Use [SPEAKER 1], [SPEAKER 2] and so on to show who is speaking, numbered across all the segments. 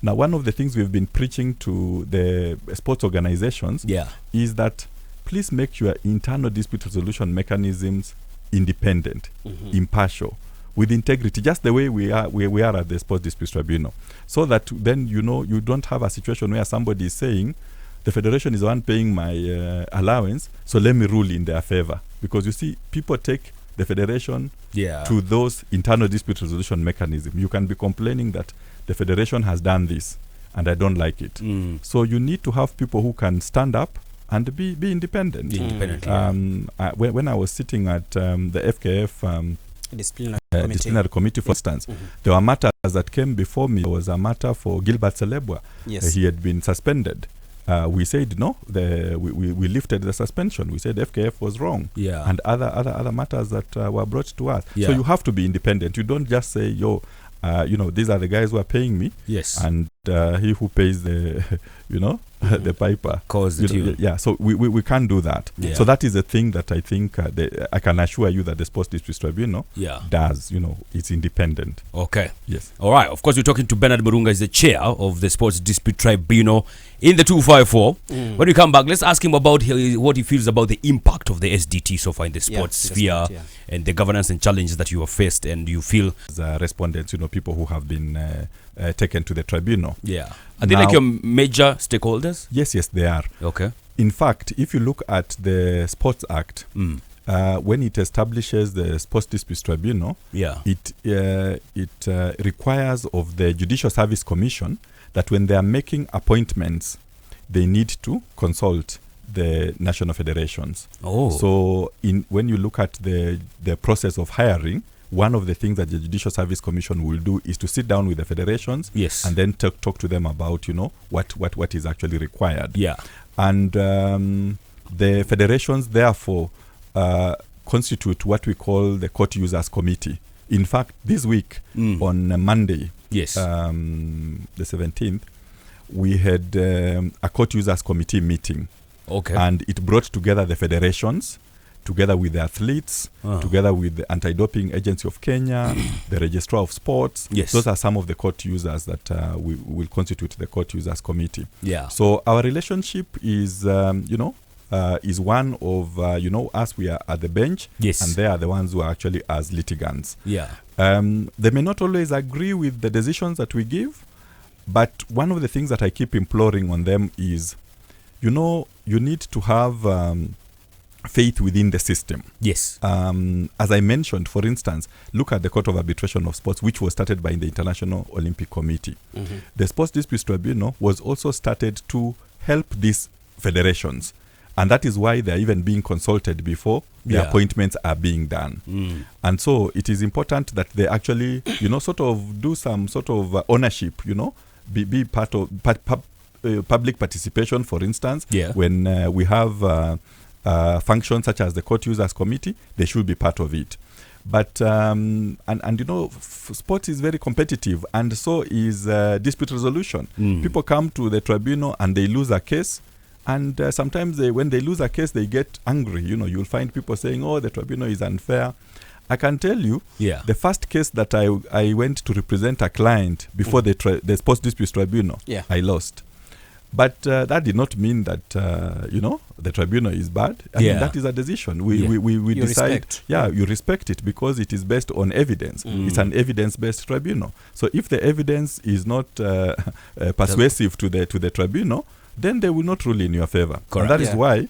[SPEAKER 1] Now, one of the things we've been preaching to the sports organizations is that please make your internal dispute resolution mechanisms independent, impartial, with integrity, just the way we are at the Sports Disputes Tribunal, so that then you don't have a situation where somebody is saying the federation is the one paying my allowance, so let me rule in their favor. Because you see, people take the federation to those internal dispute resolution mechanisms. You can be complaining that the federation has done this and I don't like it. So you need to have people who can stand up and be independent. When I was sitting at the FKF disciplinary committee, for instance, there were matters that came before me. There was a matter for Gilbert Celebwa. He had been suspended. We said no. We lifted the suspension. We said FKF was wrong. And other matters that were brought to us. So you have to be independent. You don't just say, these are the guys who are paying me. And he who pays the, the piper. So we can't do that. So that is a thing that I think I can assure you that the Sports Disputes Tribunal does. It's independent.
[SPEAKER 2] Okay.
[SPEAKER 1] Yes.
[SPEAKER 2] All right. Of course, we're talking to Bernard Murunga, is the chair of the Sports Dispute Tribunal in the 254. When we come back, let's ask him about what he feels about the impact of the SDT so far in the sports sphere and the governance and challenges that you have faced, and you feel
[SPEAKER 1] as respondents, people who have been taken to the tribunal.
[SPEAKER 2] Are they like your major stakeholders?
[SPEAKER 1] Yes, they are.
[SPEAKER 2] Okay.
[SPEAKER 1] In fact, if you look at the Sports Act, when it establishes the Sports Disputes Tribunal, it requires of the Judicial Service Commission that when they are making appointments, they need to consult the national federations. So when you look at the process of hiring, one of the things that the Judicial Service Commission will do is to sit down with the federations and then talk to them about, what is actually required. And the federations, therefore, constitute what we call the Court Users Committee. In fact, this week, on Monday, the 17th, we had a Court Users Committee meeting. And it brought together the federations, together with the athletes, together with the Anti-Doping Agency of Kenya, the Registrar of Sports. Those are some of the court users that will constitute the Court Users Committee. So our relationship is, is one of, us, we are at the bench, and they are the ones who are actually as litigants. They may not always agree with the decisions that we give, but one of the things that I keep imploring on them is, you need to have faith within the system. As I mentioned, for instance, look at the Court of Arbitration of Sports, which was started by the International Olympic Committee. The Sports Disputes Tribunal was also started to help these federations. And that is why they're even being consulted before the appointments are being done. And so it is important that they actually, sort of do some sort of ownership, be part of public participation, for instance. When we have functions such as the Court Users Committee, they should be part of it. But sports is very competitive, and so is dispute resolution. People come to the tribunal and they lose a case, and sometimes when they lose a case, they get angry. You'll find people saying, "Oh, the tribunal is unfair." I can tell you, the first case that I went to represent a client before the Sports Disputes Tribunal, I lost. But that did not mean that, the tribunal is bad. I mean, that is a decision. We decide. You respect it because it is based on evidence. It's an evidence-based tribunal. So if the evidence is not persuasive to the tribunal, then they will not rule in your favor. And that is why,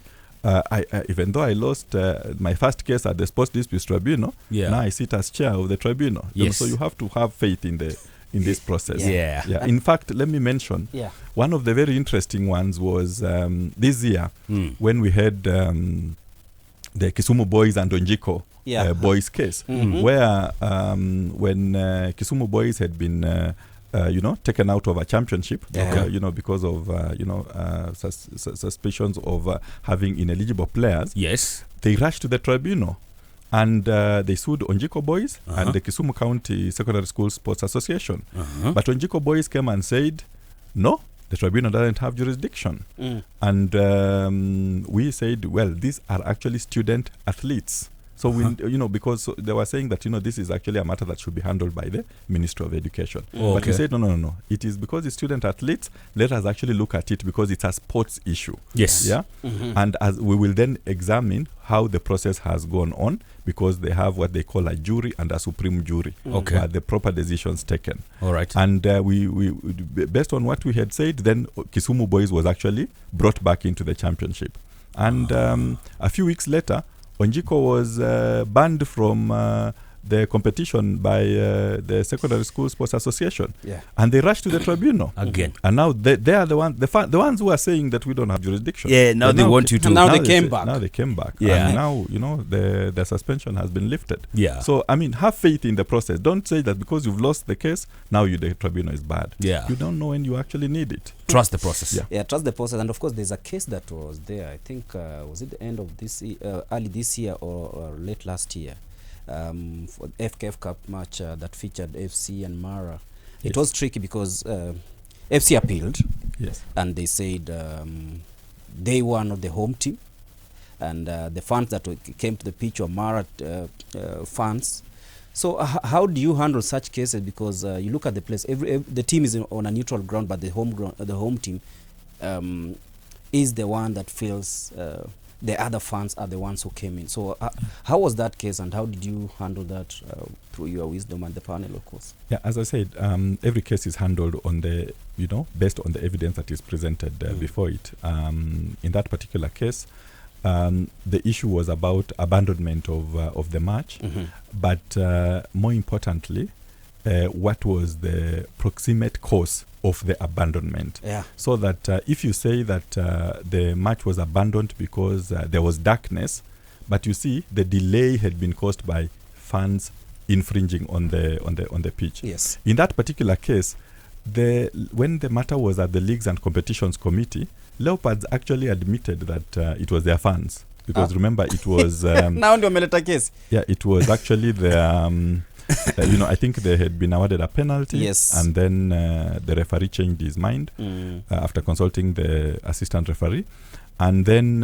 [SPEAKER 1] even though I lost my first case at the Sports Disputes Tribunal, now I sit as chair of the tribunal. So you have to have faith in this process. In fact, let me mention one of the very interesting ones was this year when we had the Kisumu boys and Onjiko boys case, where when Kisumu boys had been taken out of a championship, because of suspicions of having ineligible players, they rushed to the tribunal. And they sued Onjiko Boys and the Kisumu County Secondary School Sports Association. But Onjiko Boys came and said, no, the tribunal doesn't have jurisdiction. And we said, well, these are actually student athletes. So because they were saying that this is actually a matter that should be handled by the Ministry of Education. But we said no. It is because the student athletes. Let us actually look at it because it's a sports issue.
[SPEAKER 2] Yes.
[SPEAKER 1] Yeah. And as we will then examine how the process has gone on, because they have what they call a jury and a supreme jury.
[SPEAKER 2] Okay.
[SPEAKER 1] The proper decisions taken.
[SPEAKER 2] All right.
[SPEAKER 1] And we based on what we had said, then Kisumu Boys was actually brought back into the championship. And a few weeks later, Onjiko was banned from the competition by the Secondary School Sports Association.
[SPEAKER 3] Yeah.
[SPEAKER 1] And they rushed to the tribunal.
[SPEAKER 2] Again.
[SPEAKER 1] And now they are the ones who are saying that we don't have jurisdiction.
[SPEAKER 2] Yeah, now they want you to.
[SPEAKER 3] And now they came back.
[SPEAKER 1] Now they came back.
[SPEAKER 2] Yeah.
[SPEAKER 1] And now, the suspension has been lifted.
[SPEAKER 2] Yeah.
[SPEAKER 1] So, have faith in the process. Don't say that because you've lost the case, now the tribunal is bad.
[SPEAKER 2] Yeah.
[SPEAKER 1] You don't know when you actually need it.
[SPEAKER 2] Trust the process.
[SPEAKER 3] Yeah, trust the process. And of course, there's a case that was there. I think, was it the end of this early this year or late last year? For the FKF Cup match that featured FC and Mara.
[SPEAKER 2] Yes.
[SPEAKER 3] It was tricky because FC appealed.
[SPEAKER 1] Yes.
[SPEAKER 3] And they said they were not the home team. And the fans that came to the pitch were Mara fans. So how do you handle such cases? Because you look at the place, the team is on a neutral ground, but the home team is the one that feels the other fans are the ones who came in. So how was that case, and how did you handle that through your wisdom and the panel, of course?
[SPEAKER 1] Yeah, as I said, every case is handled on the, based on the evidence that is presented before it. In that particular case, the issue was about abandonment of the match, but more importantly, what was the proximate cause of the abandonment.
[SPEAKER 3] Yeah.
[SPEAKER 1] So that if you say that the match was abandoned because there was darkness, but you see the delay had been caused by fans infringing on the pitch.
[SPEAKER 3] Yes.
[SPEAKER 1] In that particular case, when the matter was at the Leagues and Competitions Committee, Leopards actually admitted that it was their fans, because remember it was
[SPEAKER 3] now ndio meleta case.
[SPEAKER 1] Yeah, it was actually the I think they had been awarded a penalty.
[SPEAKER 3] Yes.
[SPEAKER 1] And then the referee changed his mind after consulting the assistant referee. And then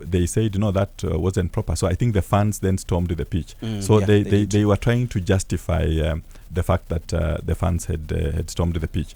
[SPEAKER 1] they said, that wasn't proper. So I think the fans then stormed the pitch. So they were trying to justify the fact that the fans had stormed the pitch.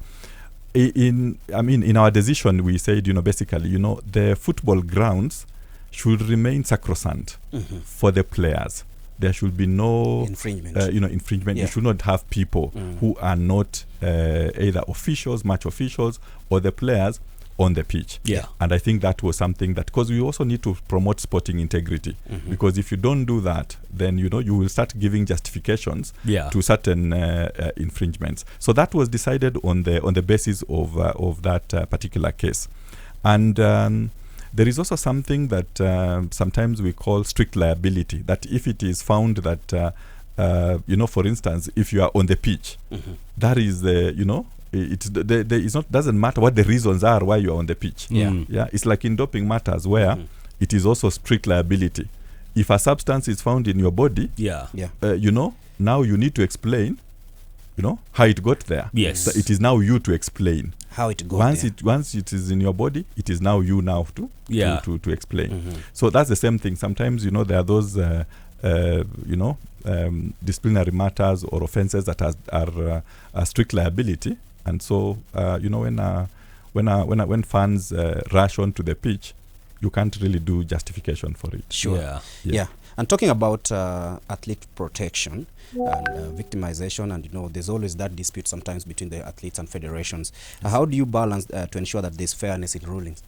[SPEAKER 1] In our decision, we said, basically, the football grounds should remain sacrosanct for the players. There should be no
[SPEAKER 3] infringement.
[SPEAKER 1] Infringement.
[SPEAKER 3] Yeah.
[SPEAKER 1] You should not have people who are not either officials, match officials, or the players on the pitch.
[SPEAKER 2] Yeah.
[SPEAKER 1] And I think that was something that, because we also need to promote sporting integrity, because if you don't do that, then you will start giving justifications to certain infringements. So that was decided on the basis of that particular case. And there is also something that sometimes we call strict liability, that if it is found that for instance, if you are on the pitch, that is it doesn't matter what the reasons are why you are on the pitch. Yeah, it's like in doping matters where it is also strict liability. If a substance is found in your body, now you need to explain, how it got there.
[SPEAKER 2] Yes.
[SPEAKER 1] So it is now you to explain
[SPEAKER 3] how it got
[SPEAKER 1] once it is in your body, it is now you to explain. So that's the same thing. Sometimes there are those disciplinary matters or offenses that are strict liability, and so when fans rush onto the pitch, you can't really do justification for it.
[SPEAKER 3] Sure. Yeah. And talking about athlete protection and victimization, and there's always that dispute sometimes between the athletes and federations. How do you balance to ensure that there's fairness in rulings?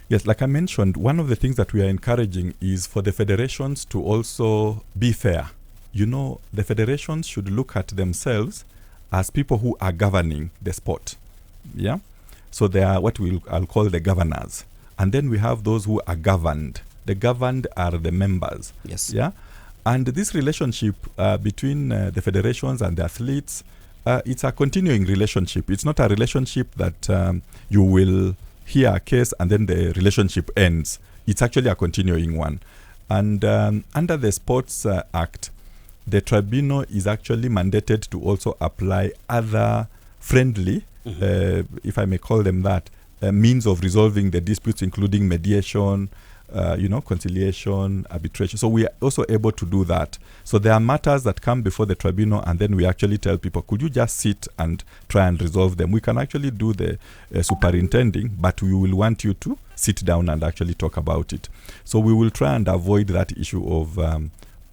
[SPEAKER 1] Yes, like I mentioned, one of the things that we are encouraging is for the federations to also be fair. The federations should look at themselves as people who are governing the sport. Yeah? So they are what I'll call the governors. And then we have those who are governed. The governed are the members.
[SPEAKER 3] Yes.
[SPEAKER 1] Yeah? And this relationship between the federations and the athletes, it's a continuing relationship. It's not a relationship that you will hear a case and then the relationship ends. It's actually a continuing one. And under the Sports Act, the tribunal is actually mandated to also apply other friendly, if I may call them that, means of resolving the disputes, including mediation, conciliation, arbitration. So we are also able to do that. So there are matters that come before the tribunal, and then we actually tell people, could you just sit and try and resolve them? We can actually do the superintending, but we will want you to sit down and actually talk about it. So we will try and avoid that issue of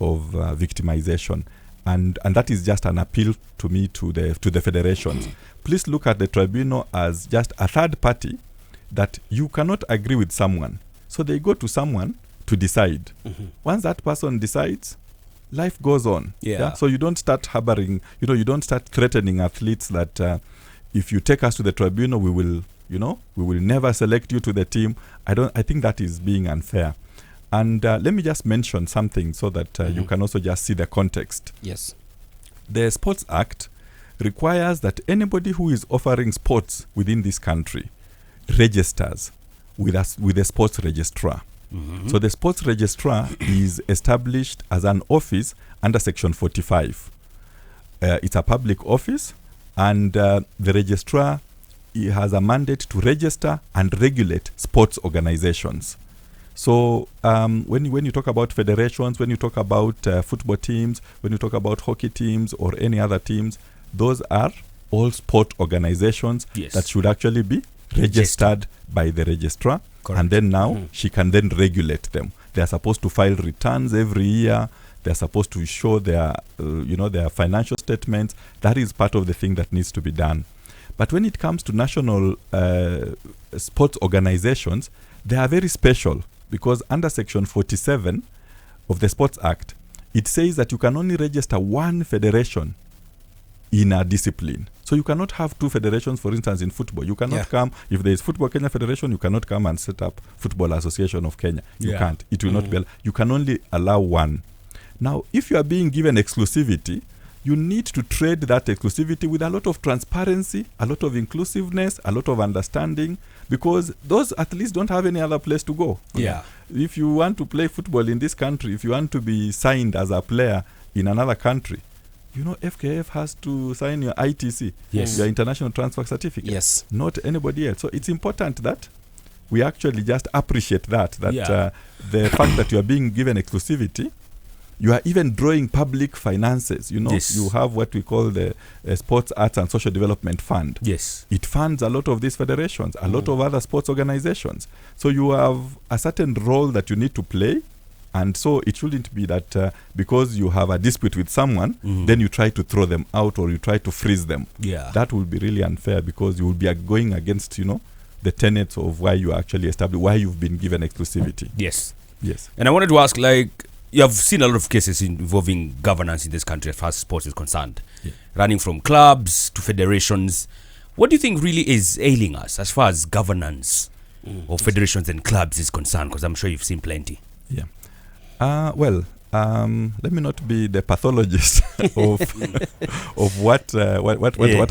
[SPEAKER 1] victimization. And that is just an appeal to me to the federations. Please look at the tribunal as just a third party that you cannot agree with someone. So they go to someone to decide. Once that person decides, life goes on. So you don't start harboring, you don't start threatening athletes that if you take us to the tribunal, we will never select you to the team. I think that is being unfair. And let me just mention something so that you can also just see the context.
[SPEAKER 3] Yes.
[SPEAKER 1] The Sports Act requires that anybody who is offering sports within this country registers with a sports registrar. So the sports registrar is established as an office under Section 45. It's a public office, and the registrar has a mandate to register and regulate sports organizations. So when you talk about federations, when you talk about football teams, when you talk about hockey teams or any other teams, those are all sport organizations that should actually be registered by the registrar. Correct. And then now she can then regulate them. They are supposed to file returns every year. They are supposed to show their financial statements. That is part of the thing that needs to be done. But when it comes to national sports organizations, they are very special, because under Section 47 of the Sports Act, it says that you can only register one federation in a discipline. So you cannot have two federations, for instance, in football. You cannot come, if there is Football Kenya Federation, you cannot come and set up Football Association of Kenya. You can't. It will not be. You can only allow one. Now, if you are being given exclusivity, you need to trade that exclusivity with a lot of transparency, a lot of inclusiveness, a lot of understanding, because those athletes don't have any other place to go. If you want to play football in this country, if you want to be signed as a player in another country, FKF has to sign your ITC, your International Transfer Certificate, not anybody else. So it's important that we actually just appreciate that the fact that you are being given exclusivity, you are even drawing public finances. You have what we call the Sports, Arts and Social Development Fund. It funds a lot of these federations, a lot of other sports organizations. So you have a certain role that you need to play. And so it shouldn't be that because you have a dispute with someone, then you try to throw them out or you try to freeze them. That will be really unfair, because you will be going against, the tenets of why you actually established, why you've been given exclusivity.
[SPEAKER 2] Yes. And I wanted to ask, you have seen a lot of cases involving governance in this country as far as sports is concerned, running from clubs to federations. What do you think really is ailing us as far as governance of federations and clubs is concerned? Because I'm sure you've seen plenty.
[SPEAKER 1] Let me not be the pathologist of what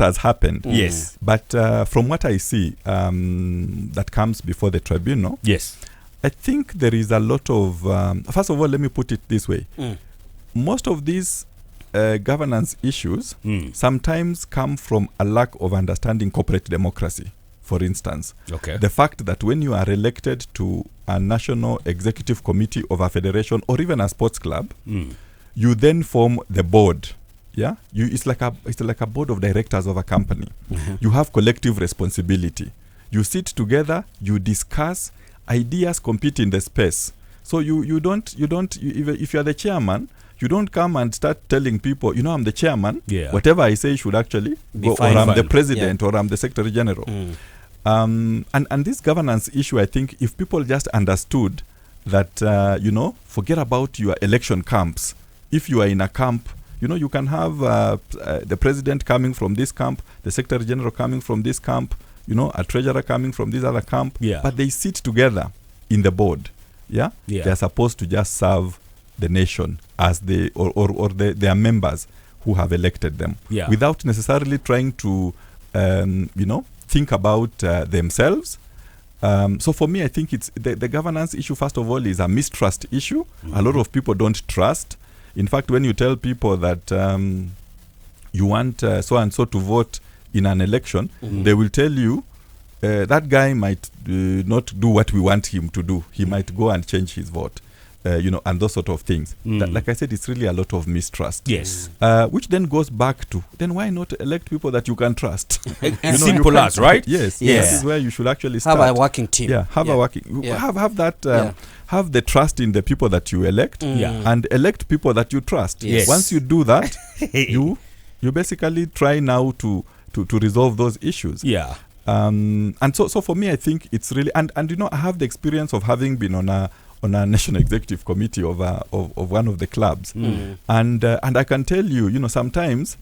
[SPEAKER 1] has happened. But from what I see that comes before the tribunal, I think there is a lot of first of all, let me put it this way. Most of these governance issues sometimes come from a lack of understanding corporate democracy. For instance, the fact that when you are elected to a national executive committee of a federation or even a sports club, you then form the board. It's like a board of directors of a company. You have collective responsibility. You sit together, you discuss, ideas compete in the space. So you don't if you are the chairman, you don't come and start telling people, I'm the chairman, whatever I say should actually go, or I'm the president, or I'm the secretary general. And this governance issue, I think if people just understood that, forget about your election camps. If you are in a camp, you can have the president coming from this camp, the secretary general coming from this camp, a treasurer coming from this other camp, but they sit together in the board. They are supposed to just serve the nation as their members who have elected them, without necessarily trying to, think about themselves. So for me, I think it's the governance issue, first of all, is a mistrust issue. A lot of people don't trust. In fact, when you tell people that you want so-and-so to vote in an election, they will tell you, that guy might not do what we want him to do. He might go and change his vote. And those sort of things. That, like I said, it's really a lot of mistrust.
[SPEAKER 2] Yes.
[SPEAKER 1] Which then goes back to, then why not elect people that you can trust?
[SPEAKER 2] Simple as, right?
[SPEAKER 1] Yes.
[SPEAKER 3] Yes.
[SPEAKER 1] That is where you should actually start.
[SPEAKER 3] Have a working team.
[SPEAKER 1] Yeah, have a working... Have that... Have the trust in the people that you elect and elect people that you trust.
[SPEAKER 2] Yes.
[SPEAKER 1] Once you do that, you basically try now to resolve those issues.
[SPEAKER 2] Yeah.
[SPEAKER 1] And so for me, I think it's really... And I have the experience of having been on a national executive committee of one of the clubs, and I can tell you, sometimes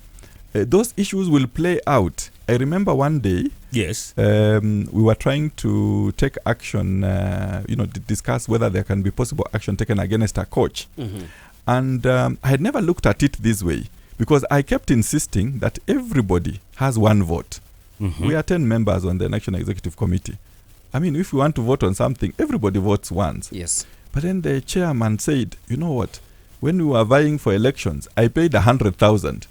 [SPEAKER 1] those issues will play out. I remember one day,
[SPEAKER 2] yes,
[SPEAKER 1] we were trying to take action, discuss whether there can be possible action taken against a coach, and I had never looked at it this way because I kept insisting that everybody has one vote. We are 10 members on the national executive committee. I mean, if we want to vote on something, everybody votes once.
[SPEAKER 3] Yes.
[SPEAKER 1] But then the chairman said, you know what? When we were vying for elections, I paid 100,000.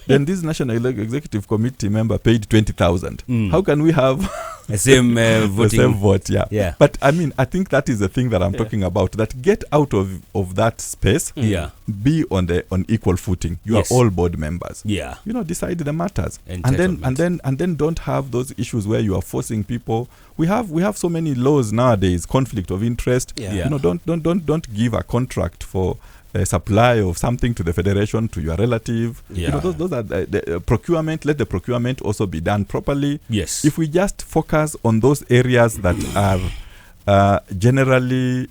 [SPEAKER 1] Then this national executive committee member paid 20,000. How can we have
[SPEAKER 2] the same voting?
[SPEAKER 1] The same vote,
[SPEAKER 2] yeah.
[SPEAKER 1] But I mean, I think that is the thing that I'm talking about. That get out of that space. Be on equal footing. You are all board members.
[SPEAKER 2] Yeah.
[SPEAKER 1] Decide the matters. And then don't have those issues where you are forcing people. We have so many laws nowadays. Conflict of interest.
[SPEAKER 3] Yeah.
[SPEAKER 1] Don't give a contract for a supply of something to the federation, to your relative. Those are the procurement. Let the procurement also be done properly.
[SPEAKER 2] Yes.
[SPEAKER 1] If we just focus on those areas that are generally,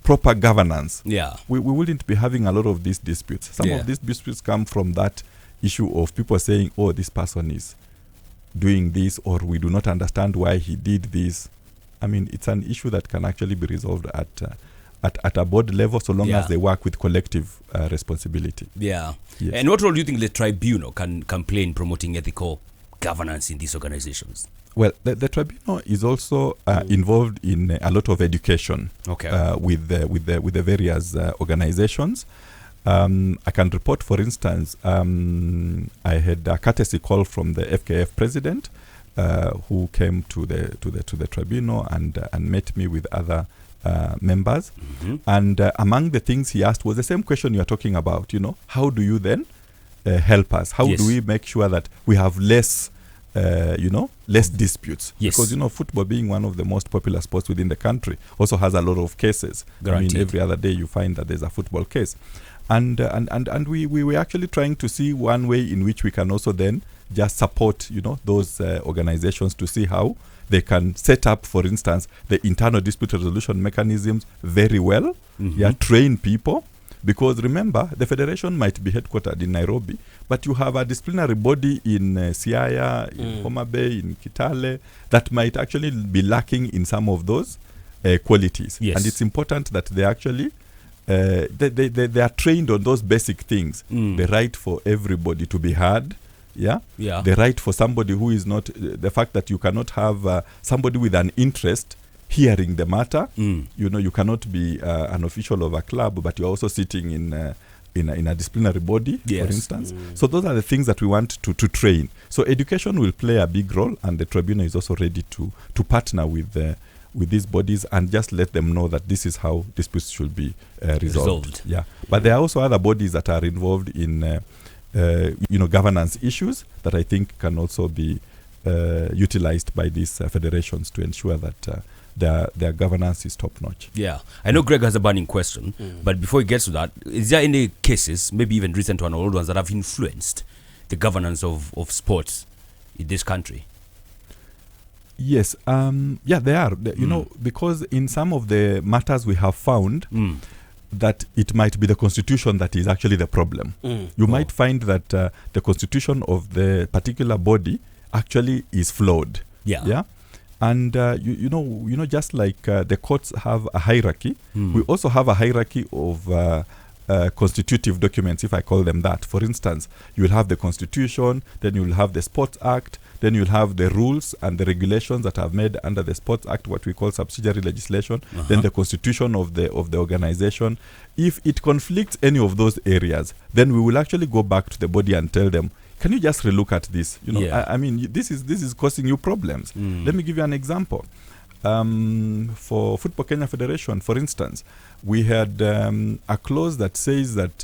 [SPEAKER 1] proper governance, we wouldn't be having a lot of these disputes. Some of these disputes come from that issue of people saying, oh, this person is doing this, or we do not understand why he did this. I mean, it's an issue that can actually be resolved at a board level, so long as they work with collective responsibility.
[SPEAKER 2] Yeah.
[SPEAKER 1] Yes.
[SPEAKER 2] And what role do you think the tribunal can play in promoting ethical governance in these organizations?
[SPEAKER 1] Well, the tribunal is also involved in a lot of education with the various organizations. I can report, for instance, I had a courtesy call from the FKF president who came to the tribunal and met me with other members, and among the things he asked was the same question you are talking about. How do you then help us? How do we make sure that we have less disputes? Because football, being one of the most popular sports within the country, also has a lot of cases.
[SPEAKER 2] Guaranteed.
[SPEAKER 1] I mean, every other day you find that there's a football case, and we were actually trying to see one way in which we can also then just support those organizations to see how they can set up, for instance, the internal dispute resolution mechanisms very well. Train people, because remember, the federation might be headquartered in Nairobi, but you have a disciplinary body in Siaya, in Homa Bay, in Kitale, that might actually be lacking in some of those qualities. Yes. And it's important that they actually they are trained on those basic things. The right for everybody to be heard. The right for somebody who is not, the fact that you cannot have somebody with an interest hearing the matter. You cannot be an official of a club, but you're also sitting in a disciplinary body, for instance. So those are the things that we want to train. So education will play a big role, and the tribunal is also ready to partner with these bodies and just let them know that this is how disputes should be resolved. But there are also other bodies that are involved in governance issues that I think can also be utilized by these federations to ensure that their governance is top notch. Yeah,
[SPEAKER 2] I know Greg has a burning question, but before he gets to that, is there any cases, maybe even recent one or old ones, that have influenced the governance of sports in this country?
[SPEAKER 1] Yes, there are. Because in some of the matters we have found that it might be the constitution that is actually the problem. You might find that the constitution of the particular body actually is flawed. And just like the courts have a hierarchy, we also have a hierarchy of constitutive documents, if I call them that. For instance, you will have the Constitution, then you will have the Sports Act, then you will have the rules and the regulations that are made under the Sports Act, what we call subsidiary legislation, then the constitution of the organization. If it conflicts any of those areas, then we will actually go back to the body and tell them, can you just relook at this? You know,
[SPEAKER 2] Yeah.
[SPEAKER 1] I mean, this is causing you problems. Let me give you an example. For Football Kenya Federation, for instance, we had a clause that says that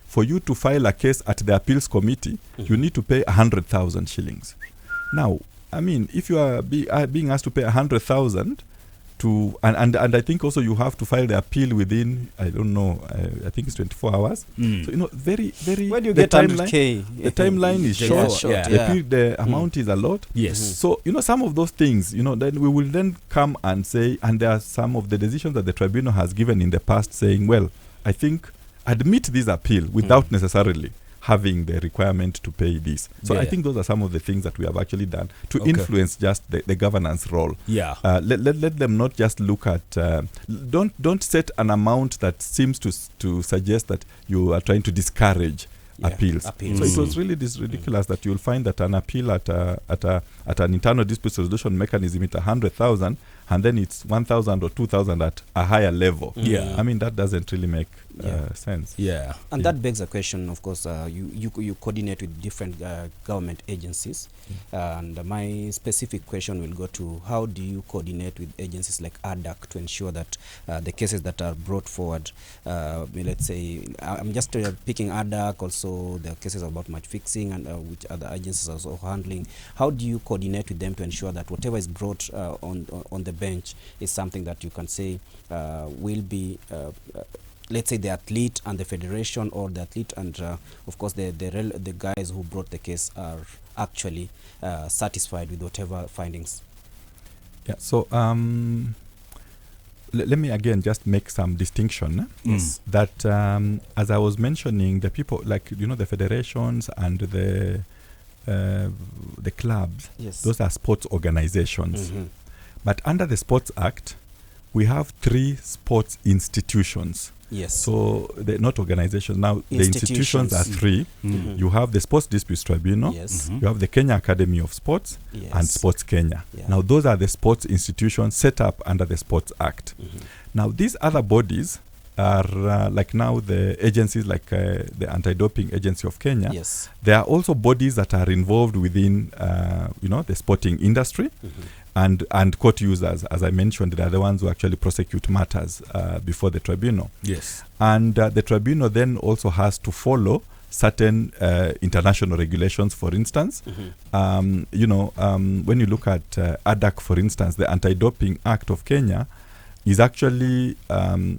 [SPEAKER 1] for you to file a case at the appeals committee, you need to pay 100,000 shillings. Now, I mean, if you are being asked to pay 100,000 to, and I think also you have to file the appeal within, I don't know, I think it's 24 hours. So, you know, very,
[SPEAKER 3] When you
[SPEAKER 1] the
[SPEAKER 3] get 100K,
[SPEAKER 1] the timeline is short.
[SPEAKER 2] Yeah.
[SPEAKER 1] The amount is a lot.
[SPEAKER 2] Yes.
[SPEAKER 1] So, you know, some of those things, you know, then we will then come and say, and there are some of the decisions that the tribunal has given in the past saying, well, I think admit this appeal without necessarily having the requirement to pay this. So I think those are some of the things that we have actually done to influence just the governance role.
[SPEAKER 2] Yeah.
[SPEAKER 1] Let them not just look at, don't set an amount that seems to suggest that you are trying to discourage appeals. So it was really ridiculous that you'll find that an appeal at an internal dispute resolution mechanism is 100,000, and then it's 1,000 or 2,000 at a higher level.
[SPEAKER 2] Yeah.
[SPEAKER 1] I mean, that doesn't really make sense.
[SPEAKER 2] Yeah.
[SPEAKER 3] And that begs a question. Of course, you coordinate with different government agencies, and my specific question will go to how do you coordinate with agencies like ADAC to ensure that the cases that are brought forward, let's say, I'm just picking ADAC, also the cases about match fixing and which other agencies are also handling. How do you coordinate with them to ensure that whatever is brought on the bench is something that you can say will be let's say the athlete and the federation, or the athlete and of course the guys who brought the case are actually satisfied with whatever findings?
[SPEAKER 1] Yeah. So let me again just make some distinction.
[SPEAKER 3] Yes.
[SPEAKER 1] That as I was mentioning, the people like, you know, the federations and the clubs,
[SPEAKER 3] Yes.
[SPEAKER 1] those are sports organizations. But under the Sports Act, we have 3 sports institutions.
[SPEAKER 3] Yes.
[SPEAKER 1] So they're not organizations. Now the institutions are 3. You have the Sports Disputes Tribunal.
[SPEAKER 3] Yes.
[SPEAKER 1] You have the Kenya Academy of Sports and Sports Kenya.
[SPEAKER 3] Yeah.
[SPEAKER 1] Now those are the sports institutions set up under the Sports Act. Now these other bodies are like now the agencies like the Anti-Doping Agency of Kenya.
[SPEAKER 3] Yes.
[SPEAKER 1] There are also bodies that are involved within you know, the sporting industry. And court users, as I mentioned, they are the ones who actually prosecute matters before the tribunal.
[SPEAKER 2] Yes.
[SPEAKER 1] And the tribunal then also has to follow certain international regulations, for instance. You know, when you look at ADAC, for instance, the Anti-Doping Act of Kenya is actually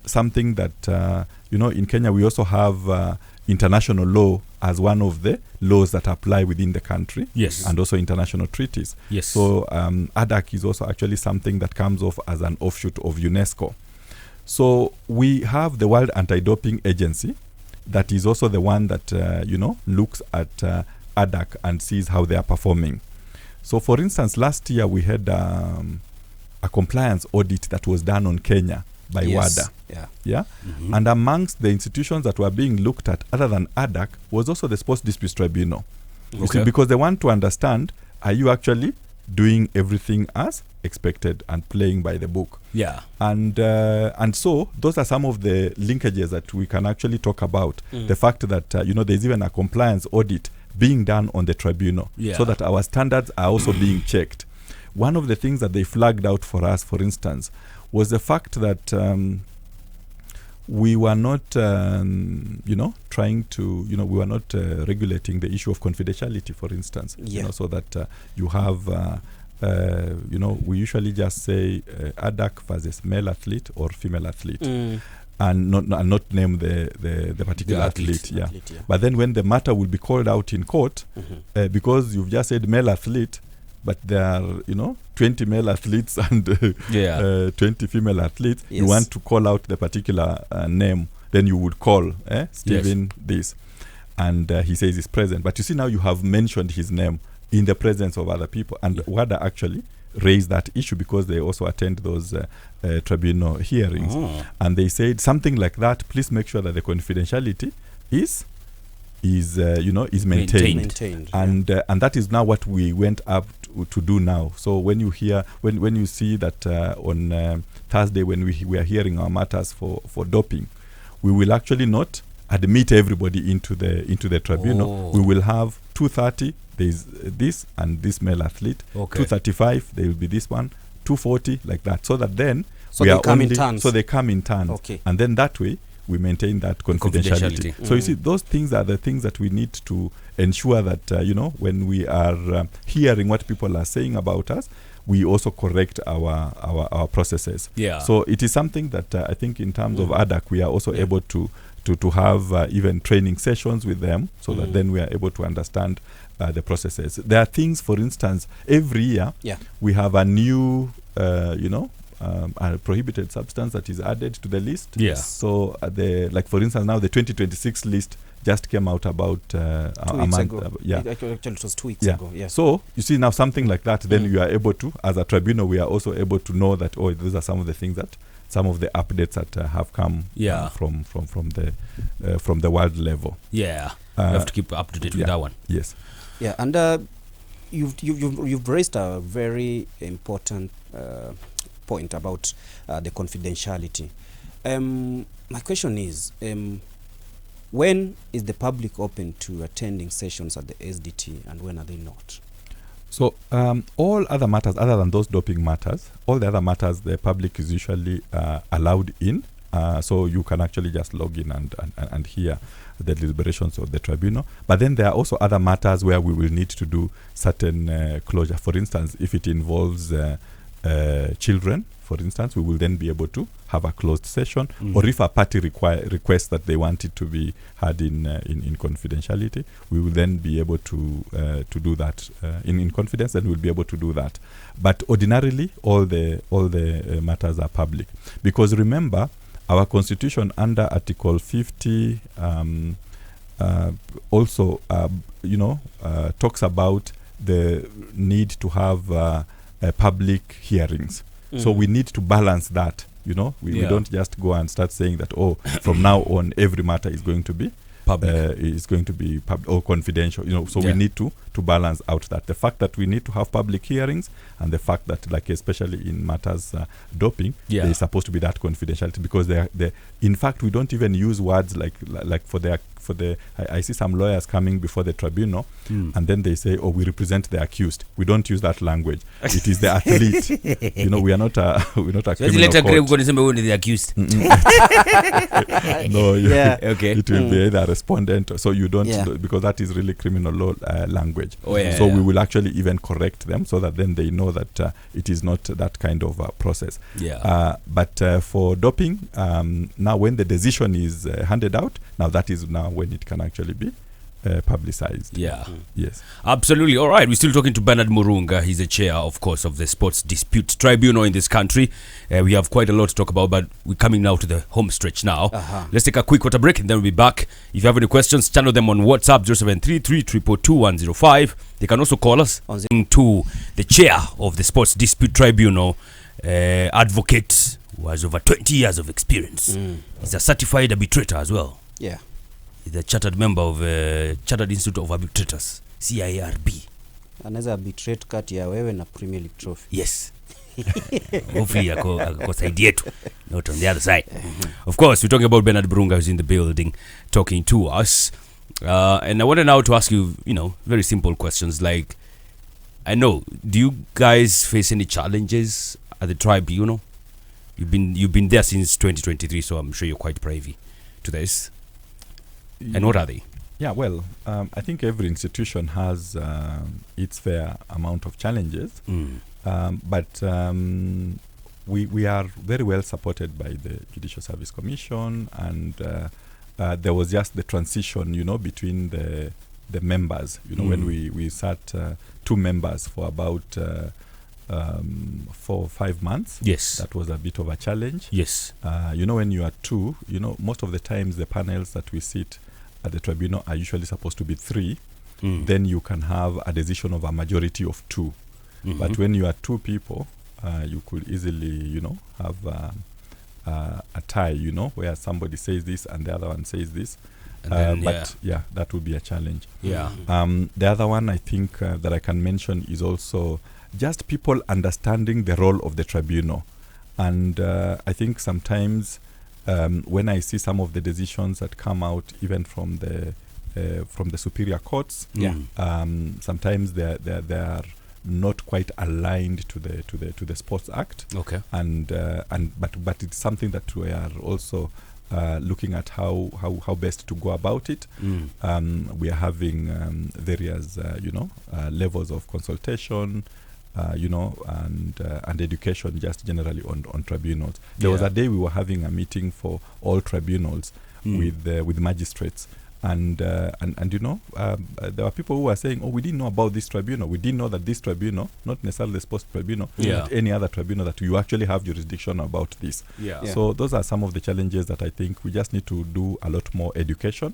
[SPEAKER 1] something that, you know, in Kenya we also have international law as one of the laws that apply within the country.
[SPEAKER 2] Yes.
[SPEAKER 1] And also international treaties.
[SPEAKER 2] Yes.
[SPEAKER 1] So ADAC is also actually something that comes off as an offshoot of UNESCO. So we have the World Anti-Doping Agency that is also the one that, you know, looks at ADAC and sees how they are performing. So for instance, last year we had a compliance audit that was done on Kenya by WADA. Yeah. And amongst the institutions that were being looked at other than ADAC was also the Sports Disputes Tribunal. You see, because they want to understand, are you actually doing everything as expected and playing by the book?
[SPEAKER 2] Yeah.
[SPEAKER 1] And so those are some of the linkages that we can actually talk about. The fact that you know, there's even a compliance audit being done on the tribunal, so that our standards are also being checked. One of the things that they flagged out for us, for instance, was the fact that we were not, you know, trying to, you know, we were not regulating the issue of confidentiality, for instance. You know, so that you have, you know, we usually just say ADAC versus male athlete or female athlete. And not name the particular athlete. But then when the matter will be called out in court, because you've just said male athlete, but there are, you know, 20 male athletes and 20 female athletes, you want to call out the particular name, then you would call Stephen this, and he says he's present. But you see, now you have mentioned his name in the presence of other people, and WADA actually raised that issue because they also attend those tribunal hearings, and they said something like that. Please make sure that the confidentiality is you know, is maintained. And that is now what we went up to do now. So when you hear, when you see that on Thursday when we are hearing our matters for doping, we will actually not admit everybody into the tribunal. We will have 2:30 there is this and this male athlete.
[SPEAKER 2] Okay.
[SPEAKER 1] 2:35 there will be this one. 2:40 like that. So that then
[SPEAKER 3] So
[SPEAKER 1] we
[SPEAKER 3] they
[SPEAKER 1] are
[SPEAKER 3] come in
[SPEAKER 1] only
[SPEAKER 3] turns.
[SPEAKER 1] so they come in turns.
[SPEAKER 3] Okay.
[SPEAKER 1] And then that way we maintain that confidentiality.
[SPEAKER 2] Confidentiality.
[SPEAKER 1] So you see, those things are the things that we need to ensure that when we are hearing what people are saying about us, we also correct our processes.
[SPEAKER 2] Yeah.
[SPEAKER 1] So it is something that I think in terms of ADAC, we are also able to have even training sessions with them, so that then we are able to understand the processes. There are things, for instance, every year we have a new, a prohibited substance that is added to the list.
[SPEAKER 2] Yeah.
[SPEAKER 1] So like for instance, now the 2026 list just came out about
[SPEAKER 3] 2
[SPEAKER 1] a
[SPEAKER 3] weeks
[SPEAKER 1] month.
[SPEAKER 3] ago. Actually, it was 2 weeks ago. Yes.
[SPEAKER 1] So you see now something like that, then you are able to, as a tribunal, we are also able to know that these are some of the things that, some of the updates that have come from the world level.
[SPEAKER 2] Yeah. You have to keep up to date with that one.
[SPEAKER 1] Yes.
[SPEAKER 3] Yeah, and you've raised a very important point about the confidentiality. My question is, when is the public open to attending sessions at the SDT, and when are they not?
[SPEAKER 1] So all other matters other than those doping matters, all the other matters, the public is usually allowed in. So you can actually just log in and hear the deliberations of the tribunal. But then there are also other matters where we will need to do certain closure. For instance, if it involves children, for instance, we will then be able to have a closed session. Or if a party requests that they want it to be had in confidentiality, we will then be able to do that in confidence, and we'll be able to do that. But ordinarily, all the matters are public, because remember, our constitution under Article 50 also talks about the need to have public hearings. So we need to balance that. We don't just go and start saying that from now on every matter is going to be public, or confidential. So we need to balance out that. The fact that we need to have public hearings, and the fact that, like, especially in matters doping, there is supposed to be that confidentiality, because in fact we don't even use words like I see some lawyers coming before the tribunal, and then they say, we represent the accused. We don't use that language. It is the athlete. We are not a criminal court.
[SPEAKER 2] The accused.
[SPEAKER 1] No,
[SPEAKER 2] okay.
[SPEAKER 1] It will be either a respondent, so you don't, because that is really criminal law language. So we will actually even correct them, so that then they know that it is not that kind of process. But for doping, now when the decision is handed out, now that is now when it can actually be publicized. Yes. Absolutely.
[SPEAKER 2] All right. We're still talking to Bernard Murunga. He's the chair, of course, of the Sports Disputes Tribunal in this country. We have quite a lot to talk about, but we're coming now to the home stretch now. Let's take a quick water break, and then we'll be back. If you have any questions, channel them on WhatsApp 0733-222-105. They can also call us to the chair of the Sports Dispute Tribunal, advocate who has over 20 years of experience. He's a certified arbitrator as well. He's a chartered member of Chartered Institute of Arbitrators, CIRB.
[SPEAKER 3] Anaweza arbitrate kati ya wewe na Premier League trophy.
[SPEAKER 2] Yes. Hopefully ako side yetu, not on the other side. Of course, we're talking about Bernard Murunga, who's in the building talking to us. And I wanted now to ask you, very simple questions. Like, I know, do you guys face any challenges at the tribunal? You've been there since 2023, so I'm sure you're quite privy to this. And what are they?
[SPEAKER 1] Yeah, well, I think every institution has its fair amount of challenges, but we are very well supported by the Judicial Service Commission, and there was just the transition, between the members. When we sat 2 members for about 4 or 5 months.
[SPEAKER 2] Yes.
[SPEAKER 1] That was a bit of a challenge.
[SPEAKER 2] Yes.
[SPEAKER 1] When you are 2, most of the times the panels that we sit at the tribunal are usually supposed to be 3. Then you can have a decision of a majority of 2. But when you are 2 people, you could easily, have a tie, where somebody says this and the other one says this. But that would be a challenge. The other one I think that I can mention is also just people understanding the role of the tribunal. And I think sometimes when I see some of the decisions that come out, even from the from the superior courts.
[SPEAKER 3] Yeah.
[SPEAKER 1] Sometimes they are not quite aligned to the Sports Act.
[SPEAKER 2] Okay.
[SPEAKER 1] But it's something that we are also looking at how best to go about it. We are having various levels of consultation, and education just generally on tribunals. There was a day we were having a meeting for all tribunals with magistrates. And there were people who were saying, we didn't know about this tribunal. We didn't know that this tribunal, not necessarily the sports tribunal, but any other tribunal, that you actually have jurisdiction about this. So those are some of the challenges that I think we just need to do a lot more education,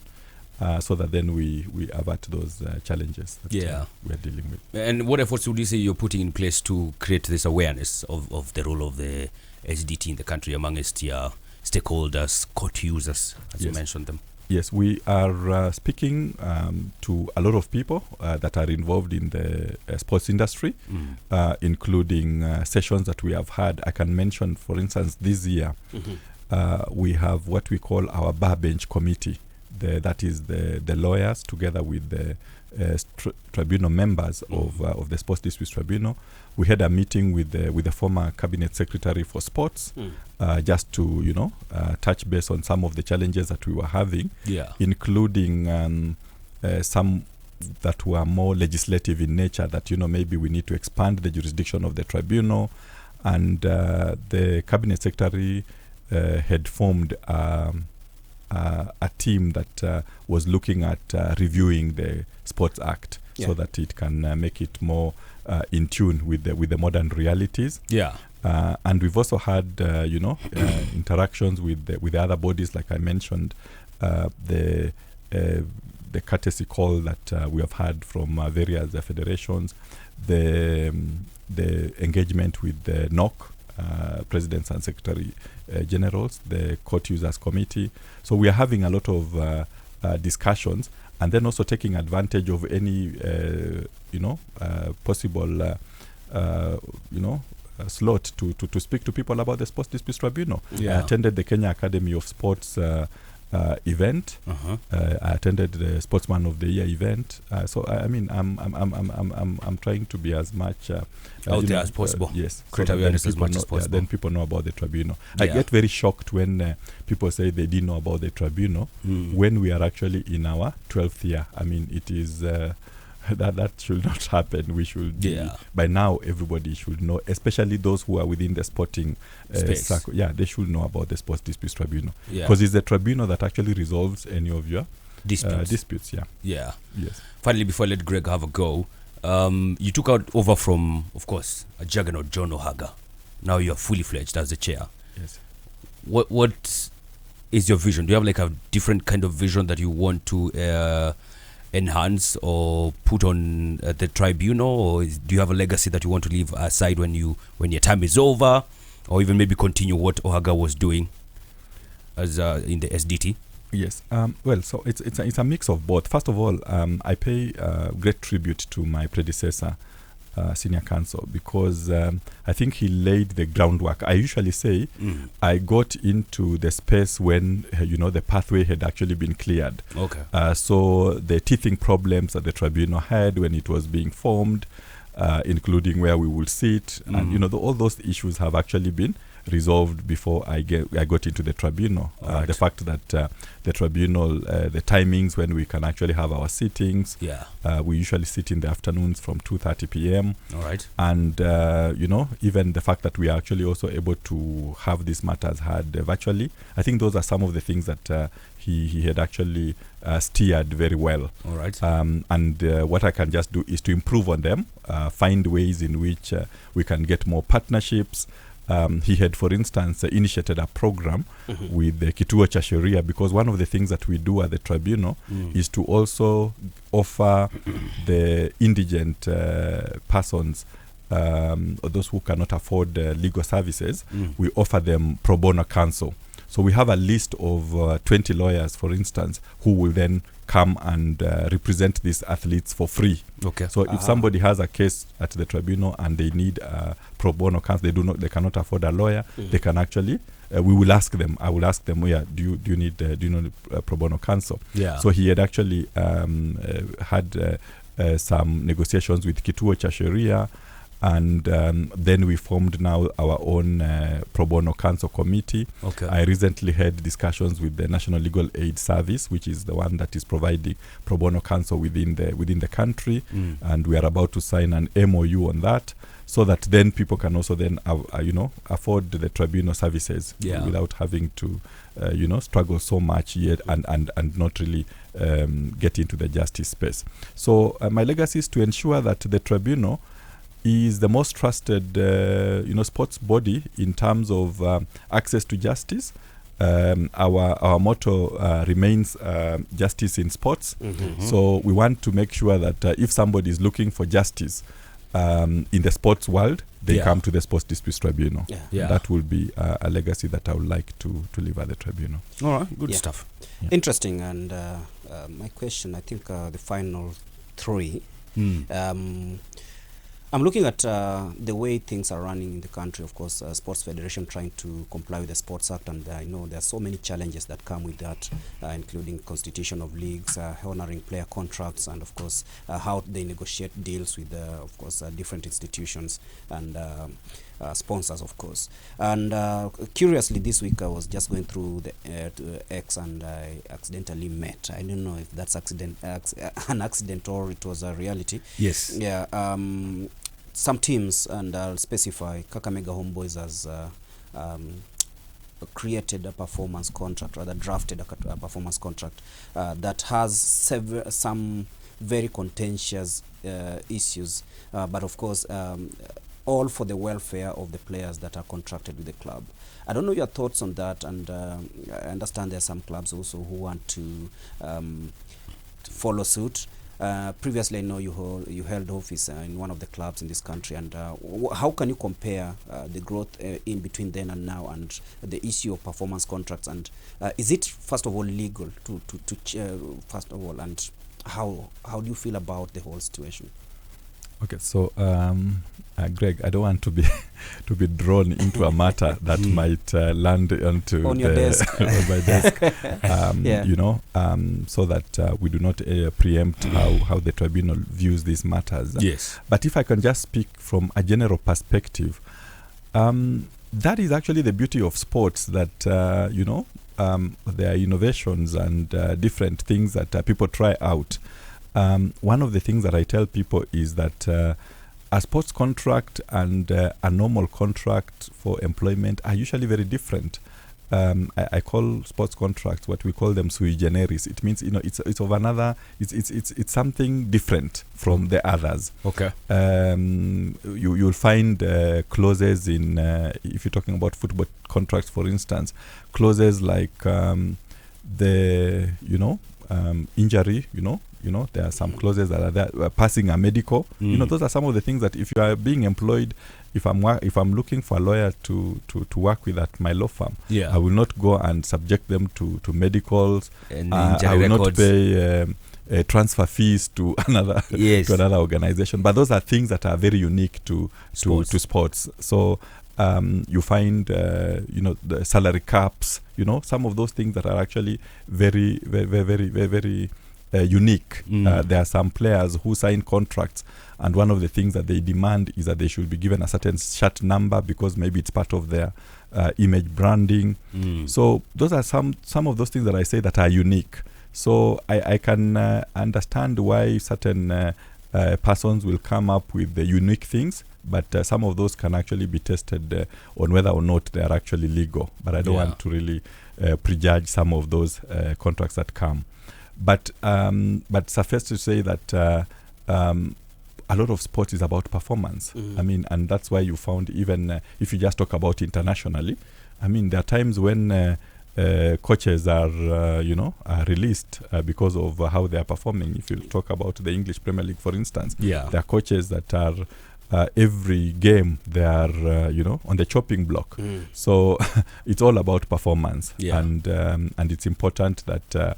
[SPEAKER 1] so that then we avert those challenges that we are dealing with.
[SPEAKER 2] And what efforts would you say you're putting in place to create this awareness of the role of the SDT in the country amongst your stakeholders, court users, as you mentioned them?
[SPEAKER 1] Yes, we are speaking to a lot of people that are involved in the sports industry, including sessions that we have had. I can mention, for instance, this year, we have what we call our bar bench committee. That is the lawyers together with the tribunal members of the Sports Disputes Tribunal. We had a meeting with the former cabinet secretary for sports, just to touch base on some of the challenges that we were having, including some that were more legislative in nature, that maybe we need to expand the jurisdiction of the tribunal. And the cabinet secretary had formed a team that was looking at reviewing the Sports Act, so that it can make it more in tune with the modern realities. And we've also had interactions with the other bodies, like I mentioned, the courtesy call that we have had from various federations, the engagement with the NOC, presidents and secretary generals, the court users committee. So we are having a lot of discussions, and then also taking advantage of any possible slot to speak to people about the Sports Disputes Tribunal. I attended the Kenya Academy of Sports event. I attended the Sportsman of the Year event. So I mean, I'm trying to be as much
[SPEAKER 2] out there as possible.
[SPEAKER 1] Yes,
[SPEAKER 2] create
[SPEAKER 1] so
[SPEAKER 2] awareness as much as possible.
[SPEAKER 1] Then people know about the tribunal. I get very shocked when people say they didn't know about the tribunal when we are actually in our 12th year. I mean, it is that should not happen. We should by now everybody should know, especially those who are within the sporting circle. They should know about the Sports Disputes Tribunal, because it's the tribunal that actually resolves any of your disputes.
[SPEAKER 2] Yes.
[SPEAKER 1] Finally,
[SPEAKER 2] before I let Greg have a go, you took over from, of course, a juggernaut, John Ohaga. Now you're fully fledged as the chair.
[SPEAKER 1] Yes.
[SPEAKER 2] What is your vision? Do you have like a different kind of vision that you want to enhance or put on the tribunal, or do you have a legacy that you want to leave aside when your time is over, or even maybe continue what Ohaga was doing as in the SDT?
[SPEAKER 1] Yes. Well, so it's a mix of both. First of all, I pay great tribute to my predecessor, senior counsel, because I think he laid the groundwork. I usually say I got into the space when the pathway had actually been cleared. So the teething problems that the tribunal had when it was being formed, including where we will sit, and all those issues have actually been resolved before I got into the tribunal. The fact that the tribunal, the timings when we can actually have our sittings, we usually sit in the afternoons from 2:30 p.m. And even the fact that we are actually also able to have these matters heard virtually. I think those are some of the things that he had actually steered very well. And what I can just do is to improve on them, find ways in which we can get more partnerships. He had, for instance, initiated a program with the Kituo cha Sheria, because one of the things that we do at the tribunal is to also offer the indigent persons, or those who cannot afford legal services, we offer them pro bono counsel. So we have a list of 20 lawyers, for instance, who will then come and represent these athletes for free.
[SPEAKER 2] Okay.
[SPEAKER 1] So if somebody has a case at the tribunal and they need pro bono counsel, they cannot afford a lawyer, they can actually we will ask them. I will ask them, do you need pro bono counsel?
[SPEAKER 2] Yeah.
[SPEAKER 1] So he had actually had some negotiations with Kituo cha Sheria, and then we formed now our own pro bono counsel committee.
[SPEAKER 2] Okay.
[SPEAKER 1] I recently had discussions with the National Legal Aid Service, which is the one that is providing pro bono counsel within the country, and we are about to sign an MOU on that, so that then people can also then afford the tribunal services without having to struggle so much yet and not really get into the justice space. So my legacy is to ensure that the tribunal is the most trusted sports body in terms of access to justice. Our motto remains justice in sports. So we want to make sure that if somebody is looking for justice in the sports world, they come to the Sports Disputes Tribunal. That will be a legacy that I would like to leave at the tribunal.
[SPEAKER 2] All right, good stuff.
[SPEAKER 3] Interesting. And my question, I think the final three. I'm looking at the way things are running in the country. Of course, Sports Federation trying to comply with the Sports Act, and I know there are so many challenges that come with that, including constitution of leagues, honoring player contracts, and of course how they negotiate deals with, of course, different institutions and sponsors, of course. And curiously, this week I was just going through the X, and I accidentally met. I don't know if that's an accident or it was a reality.
[SPEAKER 2] Yes.
[SPEAKER 3] Yeah. Some teams, and I'll specify, Kakamega Homeboys has created a performance contract, rather drafted a performance contract that has some very contentious issues, but of course all for the welfare of the players that are contracted with the club. I don't know your thoughts on that, and I understand there are some clubs also who want to follow suit. Previously, I know you held office in one of the clubs in this country, and how can you compare the growth in between then and now, and the issue of performance contracts, and is it first of all legal to first of all, and how do you feel about the whole situation?
[SPEAKER 1] Okay, so Greg, I don't want to be drawn into a matter that might land onto
[SPEAKER 3] on your desk,
[SPEAKER 1] on my desk, so that we do not preempt how the tribunal views these matters.
[SPEAKER 2] Yes.
[SPEAKER 1] But if I can just speak from a general perspective, that is actually the beauty of sports. That there are innovations and different things that people try out. One of the things that I tell people is that a sports contract and a normal contract for employment are usually very different. I call sports contracts, what we call them, sui generis. It means it's of another. It's something different from the others.
[SPEAKER 2] Okay.
[SPEAKER 1] You'll find clauses in if you're talking about football contracts, for instance, clauses like injury. There are some clauses that are there. Passing a medical. Those are some of the things that if you are being employed, if I'm looking for a lawyer to work with at my law firm, I will not go and subject them to medicals.
[SPEAKER 2] And
[SPEAKER 1] I will not pay transfer fees to another organization. But those are things that are very unique to sports. So you find the salary caps. Some of those things that are actually very, very, very, very, very unique. There are some players who sign contracts, and one of the things that they demand is that they should be given a certain shirt number because maybe it's part of their image branding. So those are some of those things that I say that are unique. So I can understand why certain persons will come up with the unique things, but some of those can actually be tested on whether or not they are actually legal. But I don't want to really prejudge some of those contracts that come. But suffice to say that a lot of sport is about performance. I mean, and that's why you found, even if you just talk about internationally, I mean, there are times when coaches are released because of how they are performing. If you talk about the English Premier League, for instance, there are coaches that are every game they are, on the chopping block. So it's all about performance, and it's important that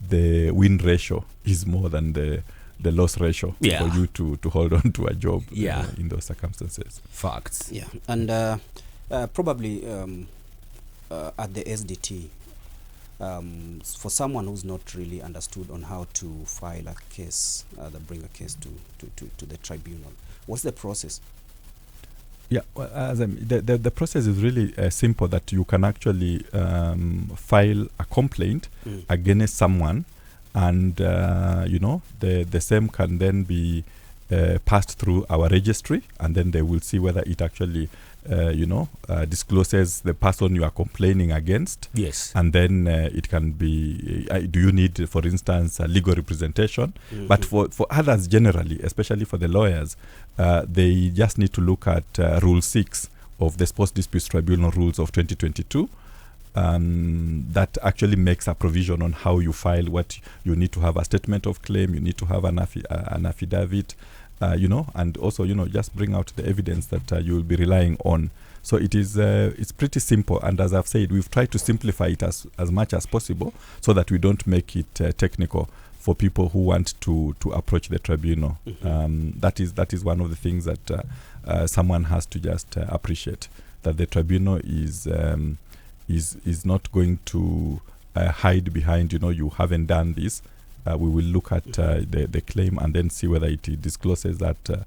[SPEAKER 1] the win ratio is more than the loss ratio for you to hold on to a job in those circumstances.
[SPEAKER 2] Facts.
[SPEAKER 3] Yeah, and probably at the SDT, for someone who's not really understood on how to file a case, bring a case to the tribunal, what's the process?
[SPEAKER 1] Yeah, well, the process is really simple. That you can actually file a complaint against someone, and the same can then be passed through our registry, and then they will see whether it actually discloses the person you are complaining against.
[SPEAKER 2] Yes.
[SPEAKER 1] And then it can be, do you need, for instance, a legal representation? But for others generally, especially for the lawyers, they just need to look at Rule 6 of the Sports Disputes Tribunal Rules of 2022. That actually makes a provision on how you file. What you need to have a statement of claim, you need to have an affidavit, and also just bring out the evidence that you will be relying on. So it's pretty simple, and as I've said, we've tried to simplify it as much as possible so that we don't make it technical for people who want to approach the tribunal. That is one of the things that someone has to just appreciate, that the tribunal is not going to hide behind, you haven't done this. We will look at the claim and then see whether it discloses that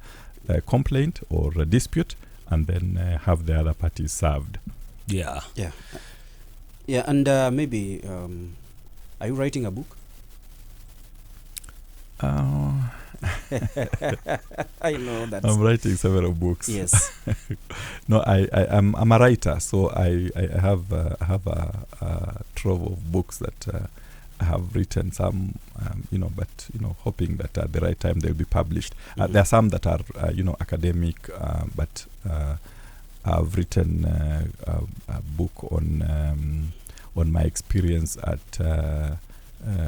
[SPEAKER 1] complaint or a dispute, and then have the other parties served.
[SPEAKER 3] Yeah, and maybe, are you writing a book? I know that.
[SPEAKER 1] I'm writing several books.
[SPEAKER 3] Yes.
[SPEAKER 1] No, I'm a writer, so I have a trove of books that I have written. Some, but hoping that at the right time they'll be published. There are some that are academic, but I've written a book on my experience at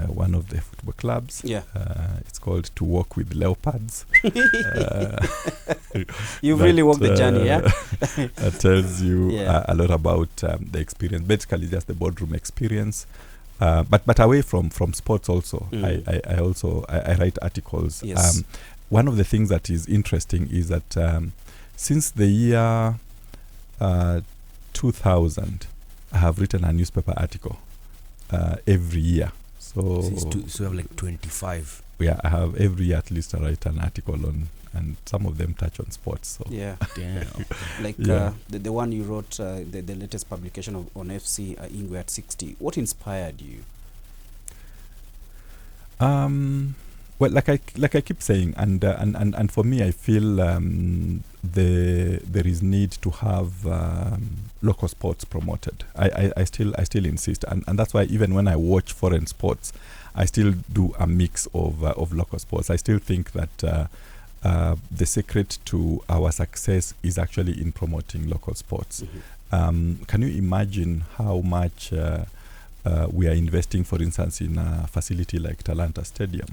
[SPEAKER 1] one of the football clubs. It's called To Walk with Leopards.
[SPEAKER 3] You've really walked the journey, yeah?
[SPEAKER 1] That tells you a lot about the experience, basically just the boardroom experience. But away from sports also, I write articles.
[SPEAKER 3] Yes.
[SPEAKER 1] One of the things that is interesting is that since the year 2000, I have written a newspaper article every year. So
[SPEAKER 2] you have like 25.
[SPEAKER 1] Yeah, I have every year at least I write an article on, and some of them touch on sports. So
[SPEAKER 3] yeah, damn. Like the one you wrote, the latest publication on FC Ingwe at 60. What inspired you?
[SPEAKER 1] Well, like I keep saying, and for me, I feel there is need to have local sports promoted. I still insist, and that's why even when I watch foreign sports, I still do a mix of local sports. I still think that the secret to our success is actually in promoting local sports. Can you imagine how much we are investing, for instance, in a facility like Talanta Stadium?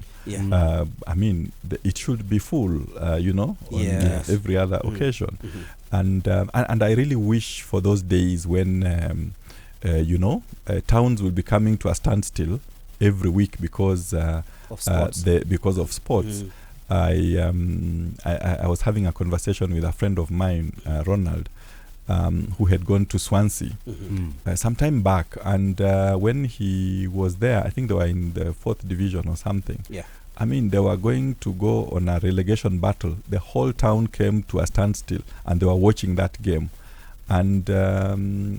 [SPEAKER 1] I mean, it should be full, on every other occasion. And I really wish for those days when, towns will be coming to a standstill every week because of sports. I was having a conversation with a friend of mine, Ronald, who had gone to Swansea some time back, and when he was there, I think they were in the 4th division or something. I mean, they were going to go on a relegation battle. The whole town came to a standstill, and they were watching that game. And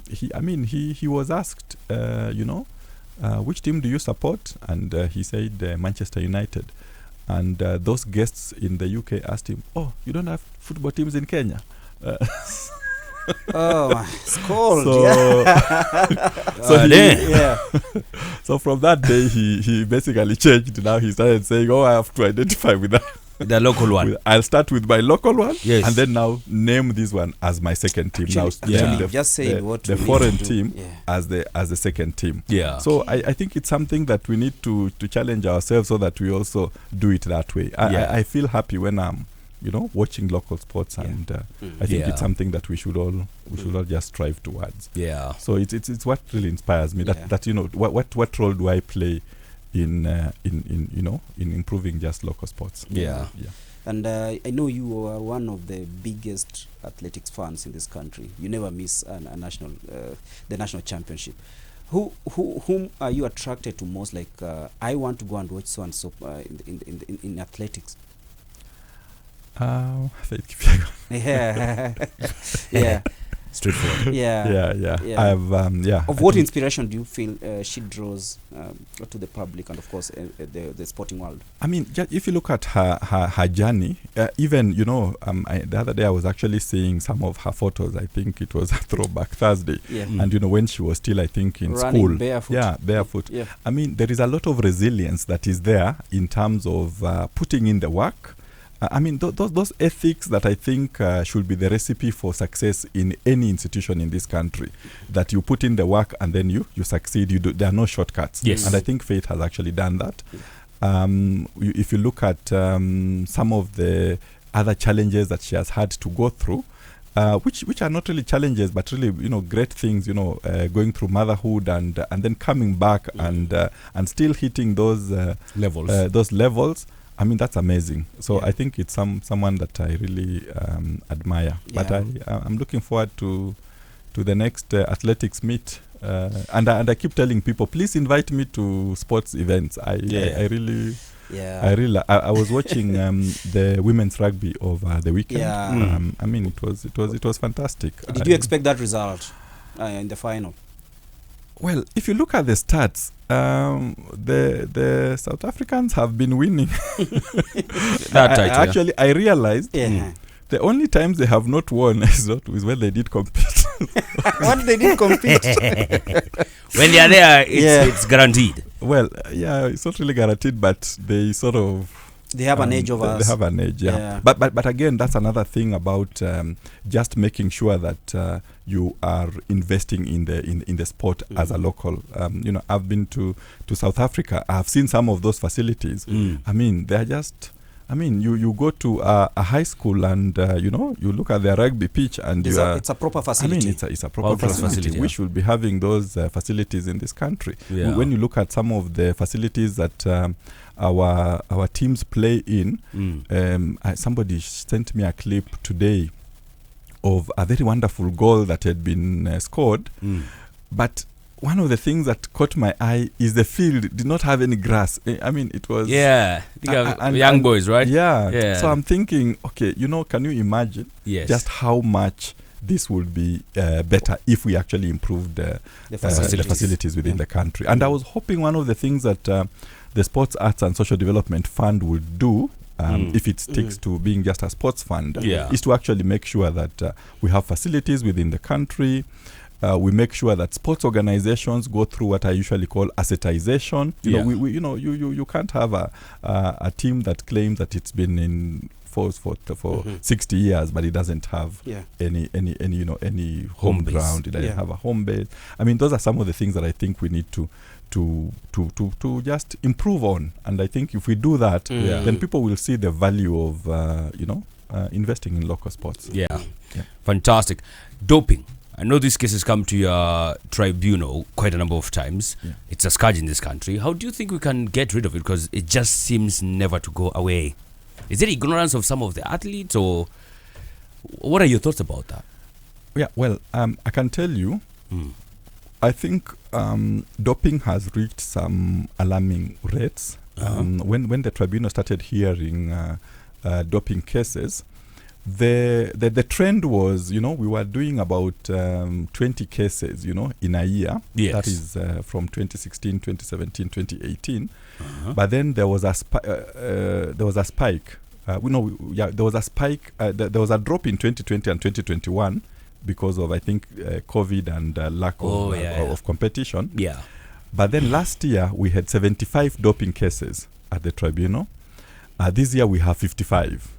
[SPEAKER 1] he was asked, which team do you support? And he said Manchester United. And those guests in the UK asked him, "Oh, you don't have football teams in Kenya?"
[SPEAKER 3] Oh, it's cold.
[SPEAKER 1] So from that day, he basically changed. Now he started saying, "Oh, I have to identify with that."
[SPEAKER 2] The local one.
[SPEAKER 1] I'll start with my local one,
[SPEAKER 2] yes,
[SPEAKER 1] and then now name this one as my second team. The foreign team as the second team.
[SPEAKER 2] Yeah.
[SPEAKER 1] So I think it's something that we need to challenge ourselves so that we also do it that way. I feel happy when I'm watching local sports, and I think it's something that we should all just strive towards.
[SPEAKER 2] Yeah.
[SPEAKER 1] So it's what really inspires me. That what role do I play in improving just local sports?
[SPEAKER 2] Yeah.
[SPEAKER 3] And I know you are one of the biggest athletics fans in this country. You never miss the national championship. Whom are you attracted to most? Like, I want to go and watch so and so in athletics.
[SPEAKER 1] Faith Kipyegon.
[SPEAKER 3] Yeah.
[SPEAKER 2] Straightforward.
[SPEAKER 3] Yeah.
[SPEAKER 1] I've
[SPEAKER 3] Of what inspiration do you feel she draws to the public and of course the sporting world?
[SPEAKER 1] I mean, if you look at her journey, even the other day I was actually seeing some of her photos. I think it was a Throwback Thursday, and when she was still, I think, in
[SPEAKER 3] running
[SPEAKER 1] school,
[SPEAKER 3] barefoot.
[SPEAKER 1] barefoot.
[SPEAKER 3] Yeah.
[SPEAKER 1] I mean, there is a lot of resilience that is there in terms of putting in the work. I mean, those ethics that I think should be the recipe for success in any institution in this country, that you put in the work and then you succeed. There are no shortcuts.
[SPEAKER 2] Yes.
[SPEAKER 1] And I think Faith has actually done that. If you look at some of the other challenges that she has had to go through, which are not really challenges, but really great things. Going through motherhood and then coming back and still hitting those levels. I mean, that's amazing. So I think it's someone that I really admire. But I'm looking forward to the next athletics meet. And I keep telling people, please invite me to sports events. I was watching the women's rugby over the weekend.
[SPEAKER 3] Yeah.
[SPEAKER 1] I mean, it was fantastic.
[SPEAKER 3] Did you expect that result in the final?
[SPEAKER 1] Well, if you look at the stats, the South Africans have been winning. I realized the only times they have not won is when they did compete.
[SPEAKER 3] When they did compete.
[SPEAKER 2] When they are there, it's guaranteed.
[SPEAKER 1] Well, it's not really guaranteed, but they sort of...
[SPEAKER 3] They have an edge over us.
[SPEAKER 1] They have an edge, yeah. But again, that's another thing about just making sure that you are investing in the sport as a local. I've been to South Africa. I've seen some of those facilities. I mean, they're just... I mean, you go to a high school and you look at their rugby pitch and
[SPEAKER 3] it's a proper facility.
[SPEAKER 1] I mean, it's a proper facility. We should be having those facilities in this country.
[SPEAKER 2] Yeah.
[SPEAKER 1] When you look at some of the facilities that our teams play in, somebody sent me a clip today of a very wonderful goal that had been scored, but one of the things that caught my eye is the field did not have any grass. I mean, it was...
[SPEAKER 2] Yeah, young boys, right?
[SPEAKER 1] Yeah. So I'm thinking, okay, can you imagine just how much this would be better if we actually improved the facilities within the country. And I was hoping one of the things that the Sports Arts and Social Development Fund would do, if it sticks to being just a sports fund, is to actually make sure that we have facilities within the country. We make sure that sports organizations go through what I usually call assetization. You can't have a team that claims that it's been in force for 60 years, but it doesn't have any home ground. It doesn't have a home base. I mean, those are some of the things that I think we need to just improve on. And I think if we do that, then people will see the value of investing in local sports.
[SPEAKER 2] Yeah. Fantastic. Doping. I know this case has come to your tribunal quite a number of times. Yeah. It's a scourge in this country. How do you think we can get rid of it? Because it just seems never to go away. Is it ignorance of some of the athletes, or what are your thoughts about that?
[SPEAKER 1] Yeah, well, I can tell you, I think doping has reached some alarming rates. When the tribunal started hearing doping cases, the trend was, we were doing about 20 cases, in a year.
[SPEAKER 2] Yes.
[SPEAKER 1] That is from 2016, 2017, 2018. But then there was a spike. There was a spike. There was a spike. There was a drop in 2020 and 2021 because of, I think, COVID and lack of competition.
[SPEAKER 2] Yeah.
[SPEAKER 1] But then last year we had 75 doping cases at the tribunal. This year we have 55.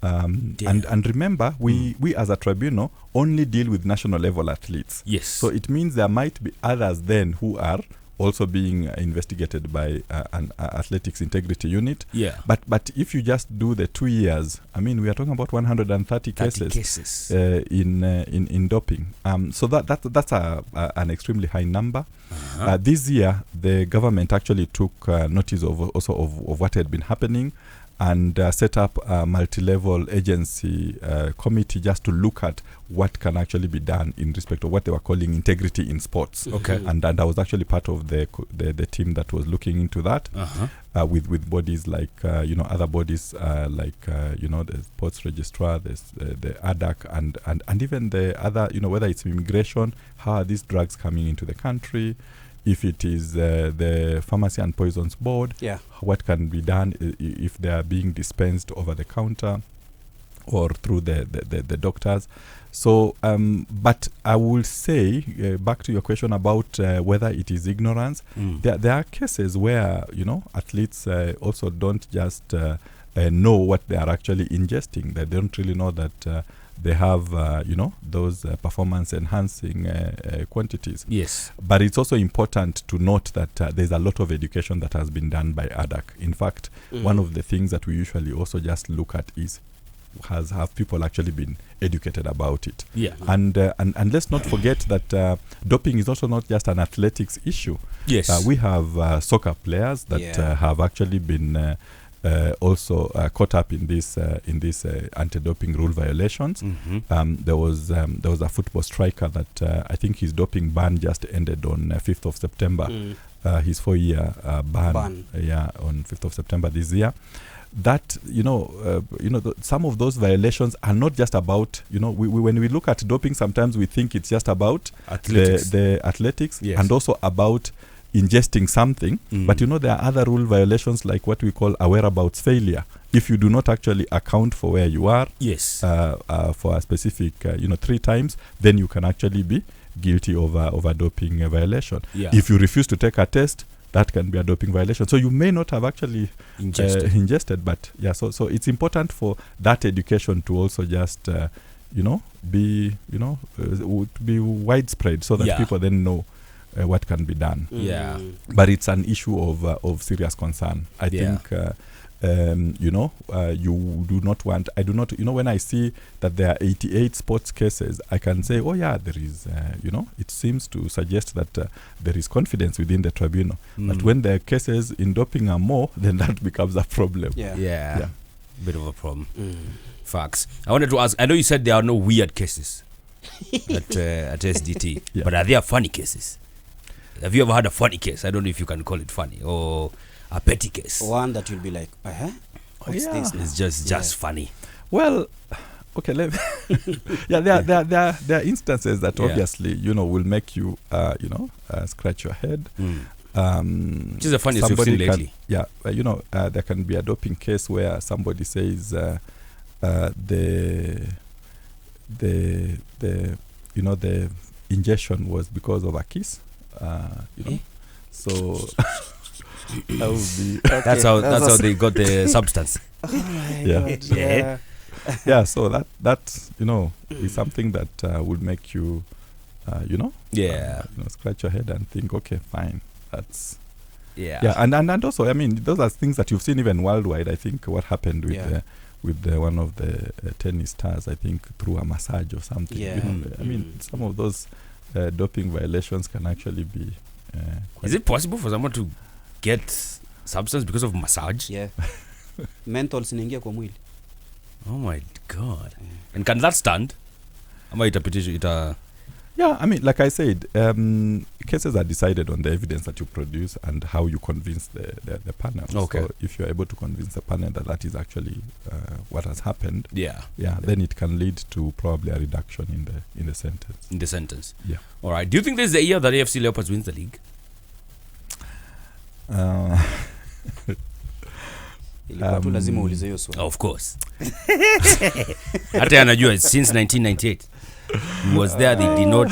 [SPEAKER 1] And remember, we as a tribunal only deal with national level athletes.
[SPEAKER 2] Yes.
[SPEAKER 1] So it means there might be others then who are also being investigated by an athletics integrity unit.
[SPEAKER 2] Yeah.
[SPEAKER 1] But if you just do the 2 years, I mean, we are talking about 130 cases in doping. So that's an extremely high number. This year, the government actually took notice of what had been happening, and set up a multi-level agency committee just to look at what can actually be done in respect of what they were calling integrity in sports.
[SPEAKER 2] Okay.
[SPEAKER 1] And I was actually part of the team that was looking into that, with bodies like other bodies like the sports registrar, the ADAC, and even the other, whether it's immigration, how are these drugs coming into the country, if it is the Pharmacy and Poisons Board, what can be done if they are being dispensed over the counter or through the doctors. So, but I will say, back to your question about whether it is ignorance, there are cases where, athletes also don't just know what they are actually ingesting. They don't really know that they have, those performance-enhancing quantities.
[SPEAKER 2] Yes.
[SPEAKER 1] But it's also important to note that there's a lot of education that has been done by ADAC. In fact, one of the things that we usually also just look at is have people actually been educated about it.
[SPEAKER 2] Yeah.
[SPEAKER 1] And let's not forget that doping is also not just an athletics issue.
[SPEAKER 2] Yes.
[SPEAKER 1] We have soccer players that have actually been also caught up in this anti-doping rule violations. There was a football striker that I think his doping ban just ended on 5th of September. His 4-year ban, on 5th of September this year. That some of those violations are not just about when we look at doping, sometimes we think it's just about
[SPEAKER 2] athletics,
[SPEAKER 1] the athletics, and also about ingesting something, but there are other rule violations like what we call a whereabouts failure. If you do not actually account for where you are, for a specific 3 times, then you can actually be guilty of a doping violation. If you refuse to take a test, that can be a doping violation. So you may not have actually ingested, but so it's important for that education to also just be widespread, so that people then know what can be done. But it's an issue of serious concern. I think you do not want, I do not, when I see that there are 88 sports cases, I can say, there is, it seems to suggest that there is confidence within the tribunal. But when the cases in doping are more, then that becomes a problem.
[SPEAKER 2] Bit of a problem. Facts. I wanted to ask, I know you said there are no weird cases at SDT, but are there funny cases? Have you ever had a funny case? I don't know if you can call it funny, or a petty case.
[SPEAKER 3] One that you'll be like, what's this now?
[SPEAKER 2] It's just funny.
[SPEAKER 1] Well, okay, there are instances that obviously, will make you, scratch your head.
[SPEAKER 2] Which is the funniest you've seen lately.
[SPEAKER 1] There can be a doping case where somebody says the ingestion was because of a kiss. So that would be
[SPEAKER 2] that's how they got the substance.
[SPEAKER 1] So that is something that would make you scratch your head and think, okay, fine, that's and also, I mean, those are things that you've seen even worldwide. I think what happened with one of the tennis stars, I think through a massage or something. I mean, some of those doping violations can actually be
[SPEAKER 2] is it possible for someone to get substance because of massage?
[SPEAKER 3] Menthol zinaingia kwa mwili.
[SPEAKER 2] Oh my god. And can that stand?
[SPEAKER 1] I mean, like I said, cases are decided on the evidence that you produce and how you convince the panel. So if you're able to convince the panel that is actually what has happened, then it can lead to probably a reduction in the sentence.
[SPEAKER 2] In the sentence. All right. Do you think this is the year that AFC Leopards wins the league? Of course. Hata anajua since 1998. He was there, they did not.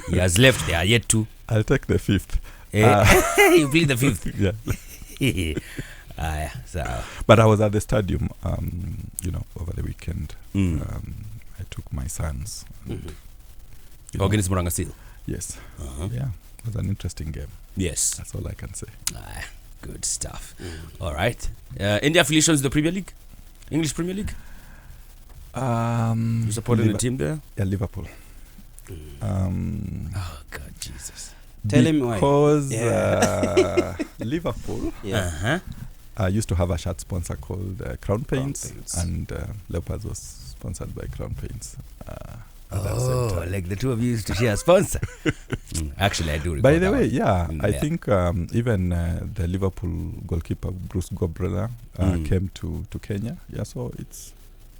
[SPEAKER 2] He has left, they are yet to.
[SPEAKER 1] I'll take the 5th.
[SPEAKER 2] You plead the 5th?
[SPEAKER 1] But I was at the stadium, over the weekend. I took my sons.
[SPEAKER 2] Against Murunga still?
[SPEAKER 1] Yes. was an interesting game.
[SPEAKER 2] Yes.
[SPEAKER 1] That's all I can say.
[SPEAKER 2] Good stuff. All right. Any affiliations in the Premier League? English Premier League? You supported the team there?
[SPEAKER 1] Yeah, Liverpool.
[SPEAKER 2] Oh, God, Jesus.
[SPEAKER 3] Tell him why.
[SPEAKER 1] Because Liverpool used to have a shirt sponsor called Crown Paints, and Leopards was sponsored by Crown Paints.
[SPEAKER 2] Like the two of you used to share a sponsor. Actually, I do recall.
[SPEAKER 1] By the way, I think even the Liverpool goalkeeper Bruce Gobrella came to Kenya. Yeah, so it's...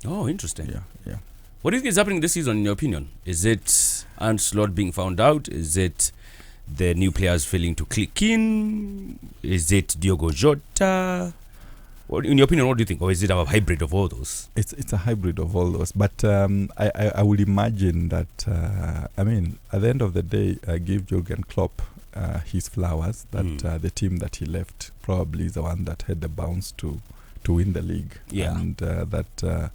[SPEAKER 2] Oh, interesting.
[SPEAKER 1] Yeah.
[SPEAKER 2] What do you think is happening this season, in your opinion? Is it Ancelotti being found out? Is it the new players failing to click in? Is it Diogo Jota? In your opinion, what do you think? Or is it a hybrid of all those?
[SPEAKER 1] It's a hybrid of all those. But I would imagine that, at the end of the day, give Jurgen Klopp his flowers, that the team that he left probably is the one that had the bounce to win the league.
[SPEAKER 2] Yeah.
[SPEAKER 1] And that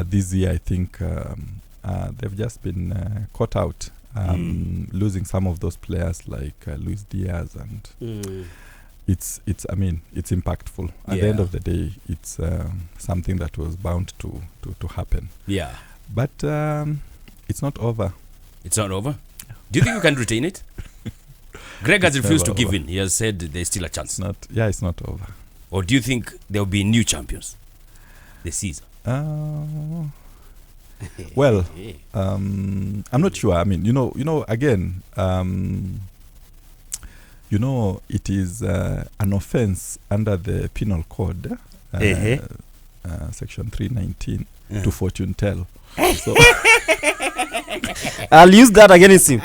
[SPEAKER 1] this year, I think they've just been caught out, losing some of those players like Luis Diaz and... It's impactful. At the end of the day, it's something that was bound to happen.
[SPEAKER 2] Yeah.
[SPEAKER 1] But it's not over.
[SPEAKER 2] It's not over? Do you think you can retain it? Greg has refused to give in. He has said there's still a chance.
[SPEAKER 1] It's not over.
[SPEAKER 2] Or do you think there will be new champions this season?
[SPEAKER 1] Well, I'm not sure. Again... it is an offense under the penal code, section 319, to fortune tell. So
[SPEAKER 3] I'll use that against him.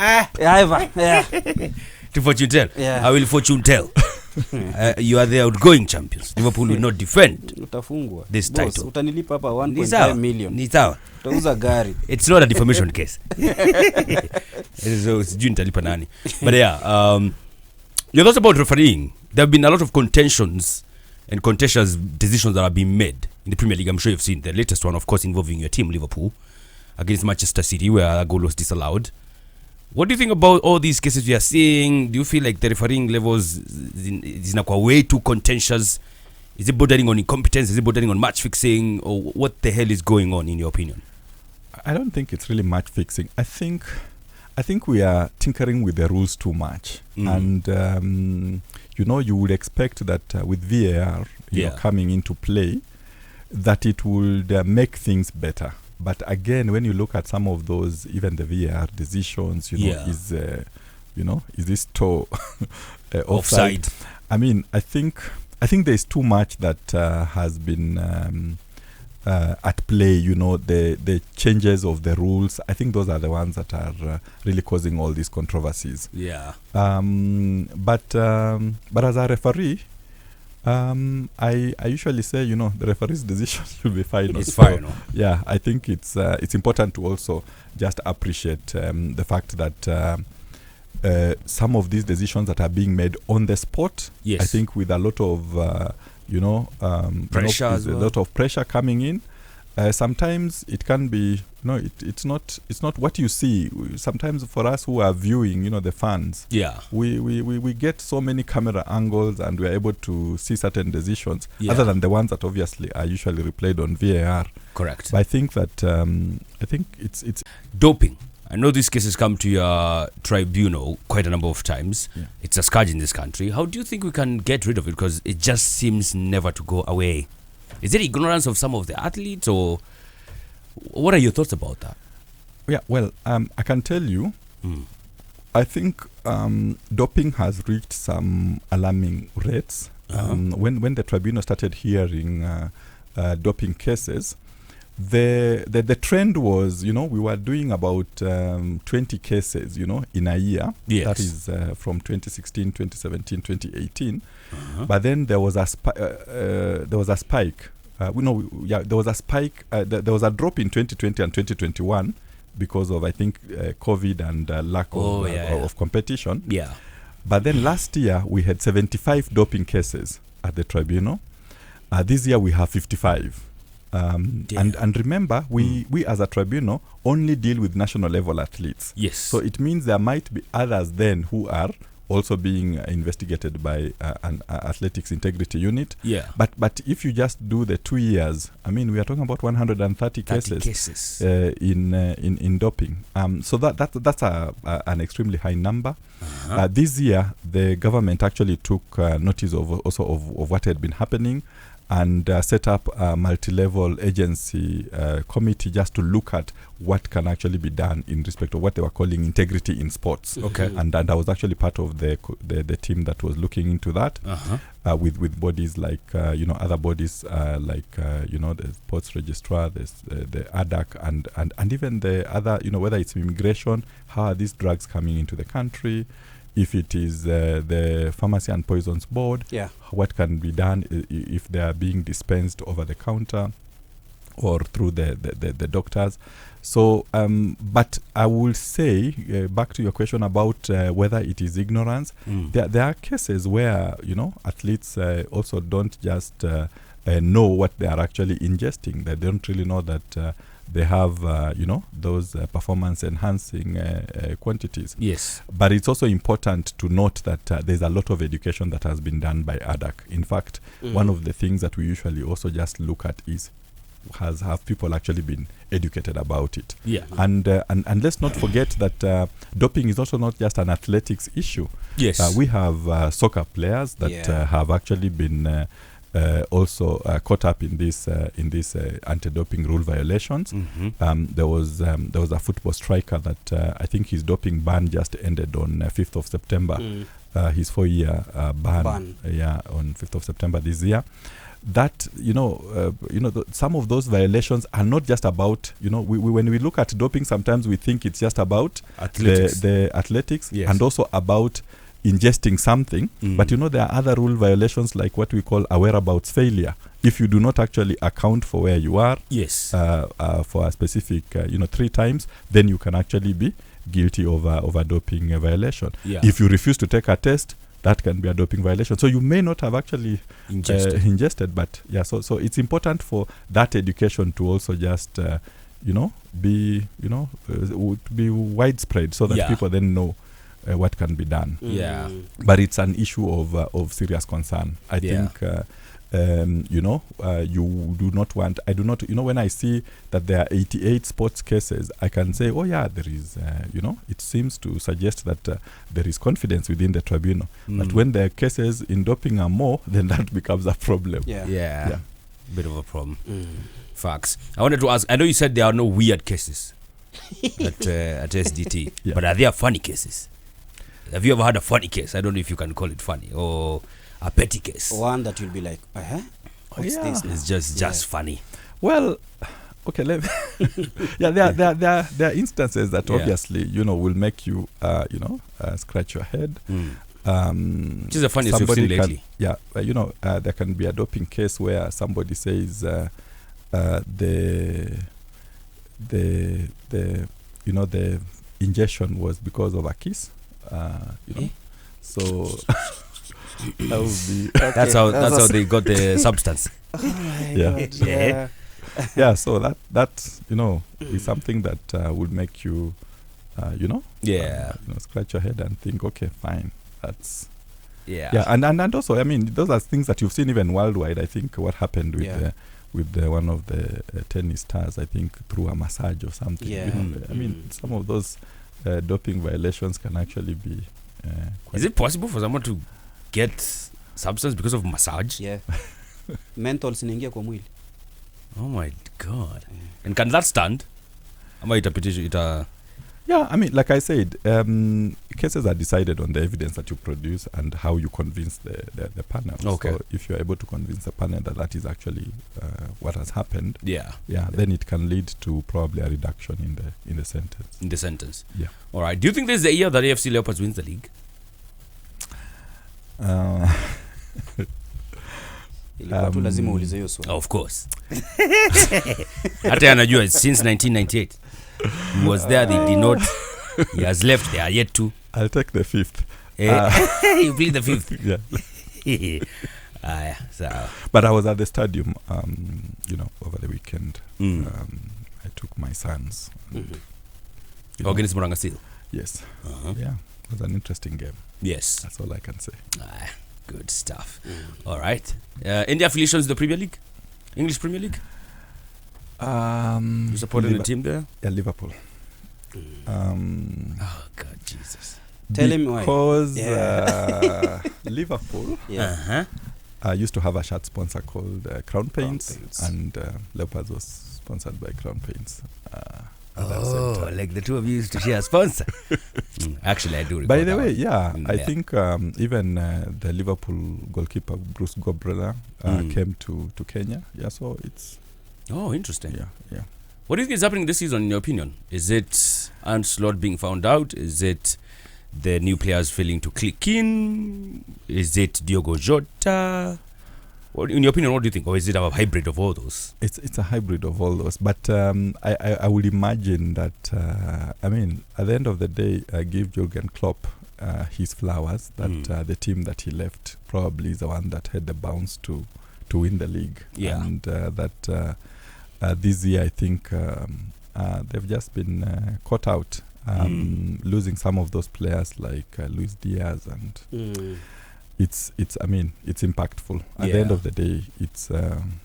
[SPEAKER 2] To fortune tell?
[SPEAKER 3] Yeah.
[SPEAKER 2] I will fortune tell. You are the outgoing champions. Liverpool will not defend
[SPEAKER 3] Utafungwa.
[SPEAKER 2] This title.
[SPEAKER 3] Utanilipa hapa 1.5 million.
[SPEAKER 2] Nitawa.
[SPEAKER 3] Utauza gari.
[SPEAKER 2] It's not a defamation case. So sijui nitalipa nani. But your thoughts about refereeing. There have been a lot of contentions and contentious decisions that have been made in the Premier League. I'm sure you've seen the latest one, of course, involving your team, Liverpool, against Manchester City, where a goal was disallowed. What do you think about all these cases we are seeing? Do you feel like the refereeing levels is way too contentious? Is it bordering on incompetence? Is it bordering on match fixing? Or what the hell is going on, in your opinion?
[SPEAKER 1] I don't think it's really match fixing. I think we are tinkering with the rules too much. And, you would expect that with VAR coming into play, that it would make things better. But again, when you look at some of those, even the VAR decisions, is this toe offside? I think there's too much that has been at play. The changes of the rules. I think those are the ones that are really causing all these controversies.
[SPEAKER 2] Yeah.
[SPEAKER 1] But as a referee, I usually say, the referee's decision should be final.
[SPEAKER 2] It's final.
[SPEAKER 1] Yeah, I think it's important to also just appreciate the fact that some of these decisions that are being made on the spot, I think with a lot of pressure, a lot of pressure coming in. Sometimes it can be, it's not what you see. Sometimes for us who are viewing, the fans, we get so many camera angles and we're able to see certain decisions other than the ones that obviously are usually replayed on VAR.
[SPEAKER 2] Correct.
[SPEAKER 1] But I think that it's
[SPEAKER 2] doping. I know these cases come to your tribunal quite a number of times. Yeah. It's a scourge in this country. How do you think we can get rid of it? Because it just seems never to go away. Is it ignorance of some of the athletes, or what are your thoughts about that?
[SPEAKER 1] Yeah, well, I can tell you, I think doping has reached some alarming rates. When the tribunal started hearing doping cases, the trend was, we were doing about 20 cases, in a year.
[SPEAKER 2] Yes.
[SPEAKER 1] That is from 2016, 2017, 2018. But then there was a spike. There was a spike. There was a drop in 2020 and 2021 because of, I think, COVID and lack of competition.
[SPEAKER 2] Yeah.
[SPEAKER 1] But then last year we had 75 doping cases at the tribunal. This year we have 55. And remember, we as a tribunal only deal with national level athletes.
[SPEAKER 2] Yes.
[SPEAKER 1] So it means there might be others then who are also being investigated by an athletics integrity unit.
[SPEAKER 2] Yeah.
[SPEAKER 1] But if you just do the 2 years, I mean, we are talking about 130 cases in doping. So that's an extremely high number. This year, the government actually took notice of what had been happening, and set up a multi-level agency committee just to look at what can actually be done in respect of what they were calling integrity in sports.
[SPEAKER 2] Okay.
[SPEAKER 1] And I was actually part of the team that was looking into that, with bodies like other bodies like the sports registrar, the ADAC, and even the other, whether it's immigration, how are these drugs coming into the country. If it is the Pharmacy and Poisons Board, what can be done if they are being dispensed over the counter or through the doctors. So, but I will say, back to your question about whether it is ignorance, there are cases where, athletes also don't just know what they are actually ingesting. They don't really know that they have, those performance-enhancing quantities.
[SPEAKER 2] Yes.
[SPEAKER 1] But it's also important to note that there's a lot of education that has been done by ADAC. In fact, one of the things that we usually also just look at is, have people actually been educated about it?
[SPEAKER 2] Yeah.
[SPEAKER 1] And let's not forget that doping is also not just an athletics issue.
[SPEAKER 2] Yes.
[SPEAKER 1] We have soccer players that have actually been also caught up in this anti-doping rule violations. There was a football striker that I think his doping ban just ended on 5th of September. His 4-year ban. On 5th of September this year. That some of those violations are not just about when we look at doping, sometimes we think it's just about athletics, the athletics, and also about ingesting something, but there are other rule violations like what we call a whereabouts failure. If you do not actually account for where you are, for a specific 3 times, then you can actually be guilty of a doping violation. If you refuse to take a test, that can be a doping violation. So you may not have actually ingested, but so it's important for that education to also just be widespread, so that people then know what can be done. But it's an issue of serious concern. I think you do not want, I do not, when I see that there are 88 sports cases, I can say, there is, it seems to suggest that there is confidence within the tribunal. But when the cases in doping are more, then that becomes a problem.
[SPEAKER 2] Bit of a problem. Facts. I wanted to ask, I know you said there are no weird cases at SDT, but are there funny cases? Have you ever had a funny case? I don't know if you can call it funny, or a petty case.
[SPEAKER 3] One that you'll be like, what's this?
[SPEAKER 2] It's just funny.
[SPEAKER 1] Well, okay, there are instances that obviously will make you scratch your head.
[SPEAKER 2] Which is the funniest you've seen lately.
[SPEAKER 1] There can be a doping case where somebody says the ingestion was because of a kiss. So that would be
[SPEAKER 2] that's how they got the substance.
[SPEAKER 1] So that is something that would make you scratch your head and think, okay, fine, that's and also, I mean, those are things that you've seen even worldwide. I think what happened with one of the tennis stars, I think through a massage or something. I mean, some of those doping violations can actually be
[SPEAKER 2] is it possible for someone to get substance because of massage?
[SPEAKER 3] Mental sinaingia kwa mwili.
[SPEAKER 2] Oh my god. And can that stand?
[SPEAKER 1] I mean, like I said, cases are decided on the evidence that you produce and how you convince the panel.
[SPEAKER 2] Okay.
[SPEAKER 1] So if you're able to convince the panel that is actually what has happened, then it can lead to probably a reduction in the sentence.
[SPEAKER 2] In the sentence. All right. Do you think this is the year that AFC Leopards wins the league? Of course. Hata anajua since 1998. He was there, they did not. He has left, they are yet to.
[SPEAKER 1] I'll take the 5th.
[SPEAKER 2] You plead the 5th.
[SPEAKER 1] But I was at the stadium, over the weekend. I took my sons.
[SPEAKER 2] Against Murunga still?
[SPEAKER 1] Yes. Yeah, it was an interesting game.
[SPEAKER 2] Yes.
[SPEAKER 1] That's all I can say.
[SPEAKER 2] Good stuff. All right. Any affiliations in the Premier League? English Premier League? You supporting the team there?
[SPEAKER 1] Yeah, Liverpool.
[SPEAKER 2] Oh, God, Jesus.
[SPEAKER 3] Tell him why.
[SPEAKER 1] Because Liverpool used to have a shirt sponsor called Crown Paints, and Leopards was sponsored by Crown Paints.
[SPEAKER 2] Like the two of you used to share a sponsor. Actually, I do.
[SPEAKER 1] By the way, I think even the Liverpool goalkeeper Bruce Gobrella came to Kenya. Yeah, so it's.
[SPEAKER 2] Oh, interesting.
[SPEAKER 1] Yeah.
[SPEAKER 2] What do you think is happening this season, in your opinion? Is it Ant Slot being found out? Is it the new players failing to click in? Is it Diogo Jota? In your opinion, what do you think? Or is it a hybrid of all those?
[SPEAKER 1] It's a hybrid of all those. But I would imagine that, at the end of the day, give Jurgen Klopp his flowers, that the team that he left probably is the one that had the bounce to win the league.
[SPEAKER 2] Yeah.
[SPEAKER 1] And that this year, I think they've just been caught out, losing some of those players like Luis Diaz, and it's impactful. At the end of the day, it's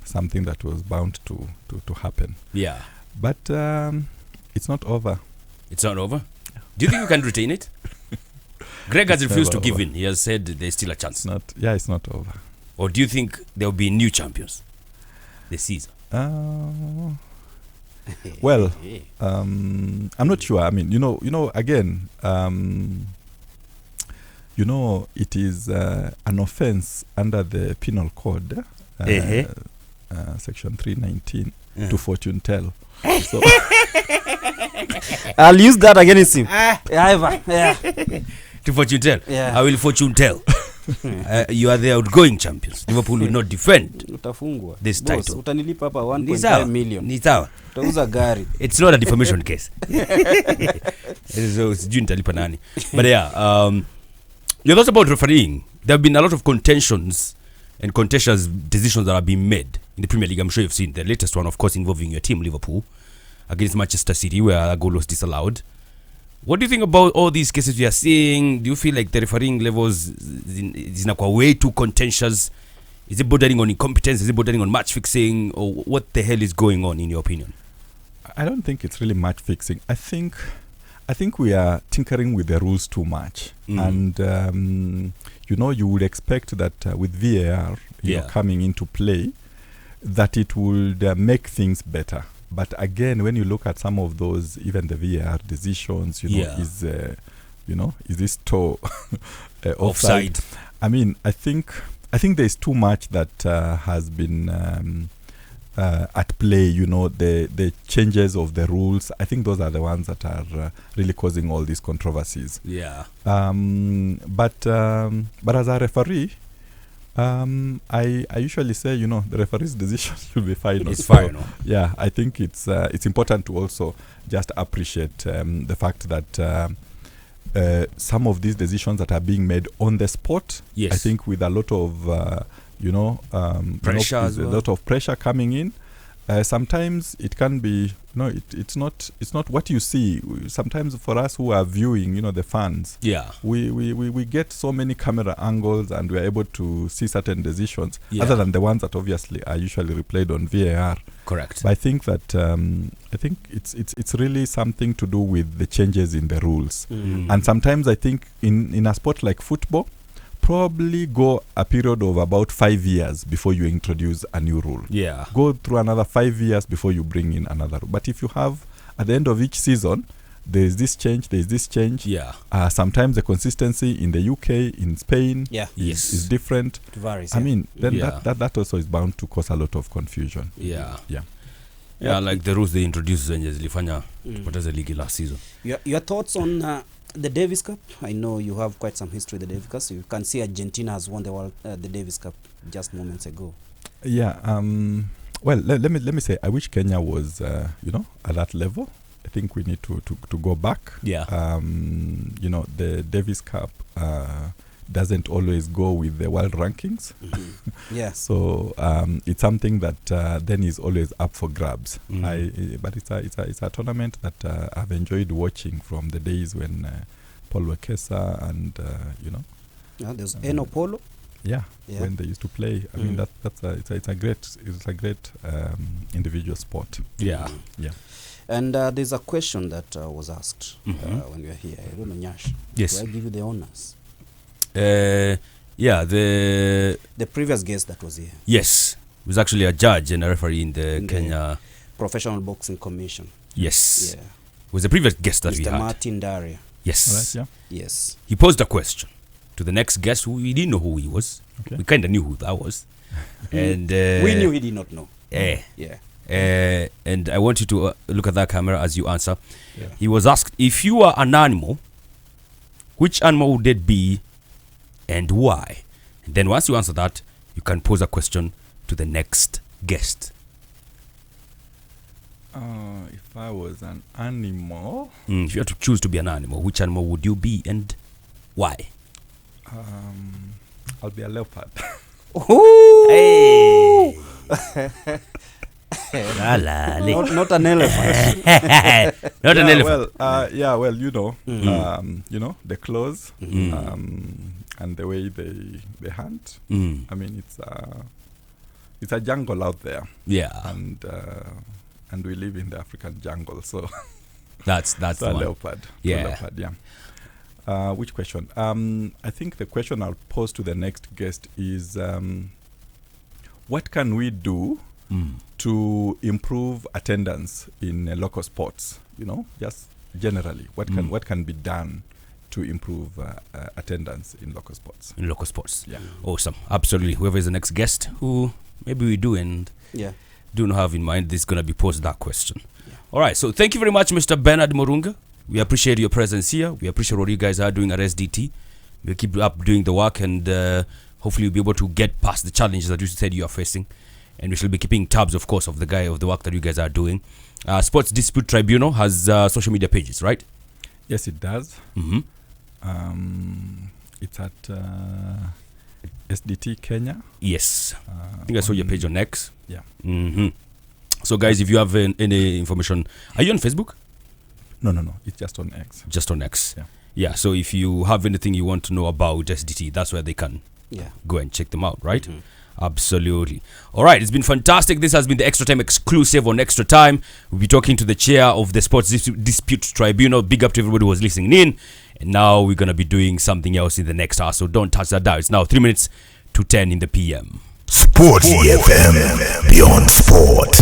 [SPEAKER 1] something that was bound to happen.
[SPEAKER 2] Yeah.
[SPEAKER 1] But it's not over.
[SPEAKER 2] It's not over? Do you think you can retain it? Greg has refused to give in. He has said there's still a chance.
[SPEAKER 1] It's not over.
[SPEAKER 2] Or do you think there will be new champions this season?
[SPEAKER 1] Well, I'm not sure. I mean, again, it is an offense under the penal code, section 319, to fortune tell. So
[SPEAKER 3] I'll use that against him.
[SPEAKER 2] To fortune tell?
[SPEAKER 3] Yeah.
[SPEAKER 2] I will fortune tell. You are the outgoing champions. Liverpool will not defend
[SPEAKER 3] Utafungwa.
[SPEAKER 2] this title.
[SPEAKER 3] Utanilipa hapa 1.5 million.
[SPEAKER 2] Ni sawa.
[SPEAKER 3] Utauza gari.
[SPEAKER 2] It's not a defamation case. Sijui nitalipa nani. But your thoughts about refereeing. There have been a lot of contentions and contentious decisions that have been made in the Premier League. I'm sure you've seen the latest one, of course, involving your team, Liverpool, against Manchester City, where a goal was disallowed. What do you think about all these cases we are seeing? Do you feel like the refereeing levels is way too contentious? Is it bordering on incompetence? Is it bordering on match fixing? Or what the hell is going on, in your opinion?
[SPEAKER 1] I don't think it's really match fixing. I think we are tinkering with the rules too much. And, you would expect that with VAR coming into play, that it would make things better. But again, when you look at some of those, even the VAR decisions, is this toe offside? I mean, I think there's too much that has been at play. The changes of the rules. I think those are the ones that are really causing all these controversies.
[SPEAKER 2] Yeah.
[SPEAKER 1] But as a referee, I usually say, the referee's decision should be final.
[SPEAKER 2] It's final.
[SPEAKER 1] Yeah, I think it's important to also just appreciate the fact that some of these decisions that are being made on the spot,
[SPEAKER 2] yes,
[SPEAKER 1] I think with a lot of
[SPEAKER 2] pressure,
[SPEAKER 1] a lot of pressure coming in. Sometimes it can be it's not what you see. Sometimes for us who are viewing, the fans, we get so many camera angles and we are able to see certain decisions other than the ones that obviously are usually replayed on VAR.
[SPEAKER 2] Correct.
[SPEAKER 1] But I think that it's really something to do with the changes in the rules. And sometimes I think in a sport like football, probably go a period of about 5 years before you introduce a new rule.
[SPEAKER 2] Yeah.
[SPEAKER 1] Go through another 5 years before you bring in another rule. But if you have, at the end of each season, there's this change.
[SPEAKER 2] Yeah.
[SPEAKER 1] Sometimes the consistency in the UK, in Spain, is different.
[SPEAKER 3] It varies.
[SPEAKER 1] I mean, then that also is bound to cause a lot of confusion.
[SPEAKER 2] Yeah. Like the rules they introduced when zilifanya poteza league last season.
[SPEAKER 3] Your thoughts on the Davis Cup? I know you have quite some history with the Davis Cup. So you can see Argentina has won the Davis Cup just moments ago. Yeah.
[SPEAKER 1] Well, let me say, I wish Kenya was, at that level. I think we need to go back.
[SPEAKER 2] Yeah.
[SPEAKER 1] The Davis Cup doesn't always go with the world rankings.
[SPEAKER 3] Yeah.
[SPEAKER 1] So it's something that then is always up for grabs. But it's a tournament that I've enjoyed watching from the days when Paul Wekesa and
[SPEAKER 3] There's Eno Polo.
[SPEAKER 1] Yeah, when they used to play. I mean it's a great individual sport.
[SPEAKER 2] Yeah.
[SPEAKER 1] Yeah.
[SPEAKER 3] And there's a question that was asked when we were here. I don't know, Nyash.
[SPEAKER 2] Yes.
[SPEAKER 3] Do I give you the honors?
[SPEAKER 2] The
[SPEAKER 3] previous guest that was here.
[SPEAKER 2] Yes, he was actually a judge and a referee in the Kenya
[SPEAKER 3] Professional Boxing Commission.
[SPEAKER 2] Yes.
[SPEAKER 3] Yeah.
[SPEAKER 2] Was the previous guest that
[SPEAKER 3] Mr.
[SPEAKER 2] we had.
[SPEAKER 3] Martin Daria.
[SPEAKER 2] Yes.
[SPEAKER 1] All right, yeah.
[SPEAKER 3] Yes.
[SPEAKER 2] He posed a question to the next guest who we didn't know who he was.
[SPEAKER 1] Okay.
[SPEAKER 2] We kind of knew who that was. And
[SPEAKER 3] we knew he did not know.
[SPEAKER 2] Yeah. And I want you to look at that camera as you answer.
[SPEAKER 1] Yeah.
[SPEAKER 2] He was asked, if you are an animal, which animal would it be and why? And then once you answer that, you can pose a question to the next guest.
[SPEAKER 1] If I was an animal,
[SPEAKER 2] If you had to choose to be an animal, which animal would you be and why?
[SPEAKER 1] I'll be a leopard.
[SPEAKER 2] Hey.
[SPEAKER 3] Not an elephant.
[SPEAKER 2] Not an elephant.
[SPEAKER 1] Well, the claws, and the way they hunt. I mean, it's a jungle out there.
[SPEAKER 2] Yeah.
[SPEAKER 1] And we live in the African jungle, so
[SPEAKER 2] that's the one.
[SPEAKER 1] Leopard.
[SPEAKER 2] Yeah.
[SPEAKER 1] Leopard, yeah. Which question? I think the question I'll pose to the next guest is, what can we do to improve attendance in local sports? Just generally, what can be done to improve attendance in local sports?
[SPEAKER 2] In local sports.
[SPEAKER 1] Yeah.
[SPEAKER 2] Awesome. Absolutely. Whoever is the next guest, who maybe we do and do not have in mind, this is going to be posed that question. Yeah. All right. So thank you very much, Mr. Bernard Murunga. We appreciate your presence here. We appreciate what you guys are doing at SDT. We'll keep up doing the work, and hopefully you'll be able to get past the challenges that you said you are facing. And we shall be keeping tabs, of course, of the work that you guys are doing. Sports Dispute Tribunal has social media pages, right?
[SPEAKER 1] Yes, it does. It's at SDT Kenya.
[SPEAKER 2] Yes. I think I saw your page on X.
[SPEAKER 1] Yeah.
[SPEAKER 2] So, guys, if you have any information, are you on Facebook?
[SPEAKER 1] No. It's just on X.
[SPEAKER 2] Just on X.
[SPEAKER 1] Yeah.
[SPEAKER 2] Yeah. So if you have anything you want to know about SDT, that's where they can go and check them out, right? Absolutely. All right. It's been fantastic. This has been the Extra Time exclusive on Extra Time. We'll be talking to the chair of the Sports Dispute Tribunal. Big up to everybody who was listening in. And now we're going to be doing something else in the next hour. So don't touch that dial. It's now 3 minutes to 10 in the PM.
[SPEAKER 4] Sports FM, beyond sport.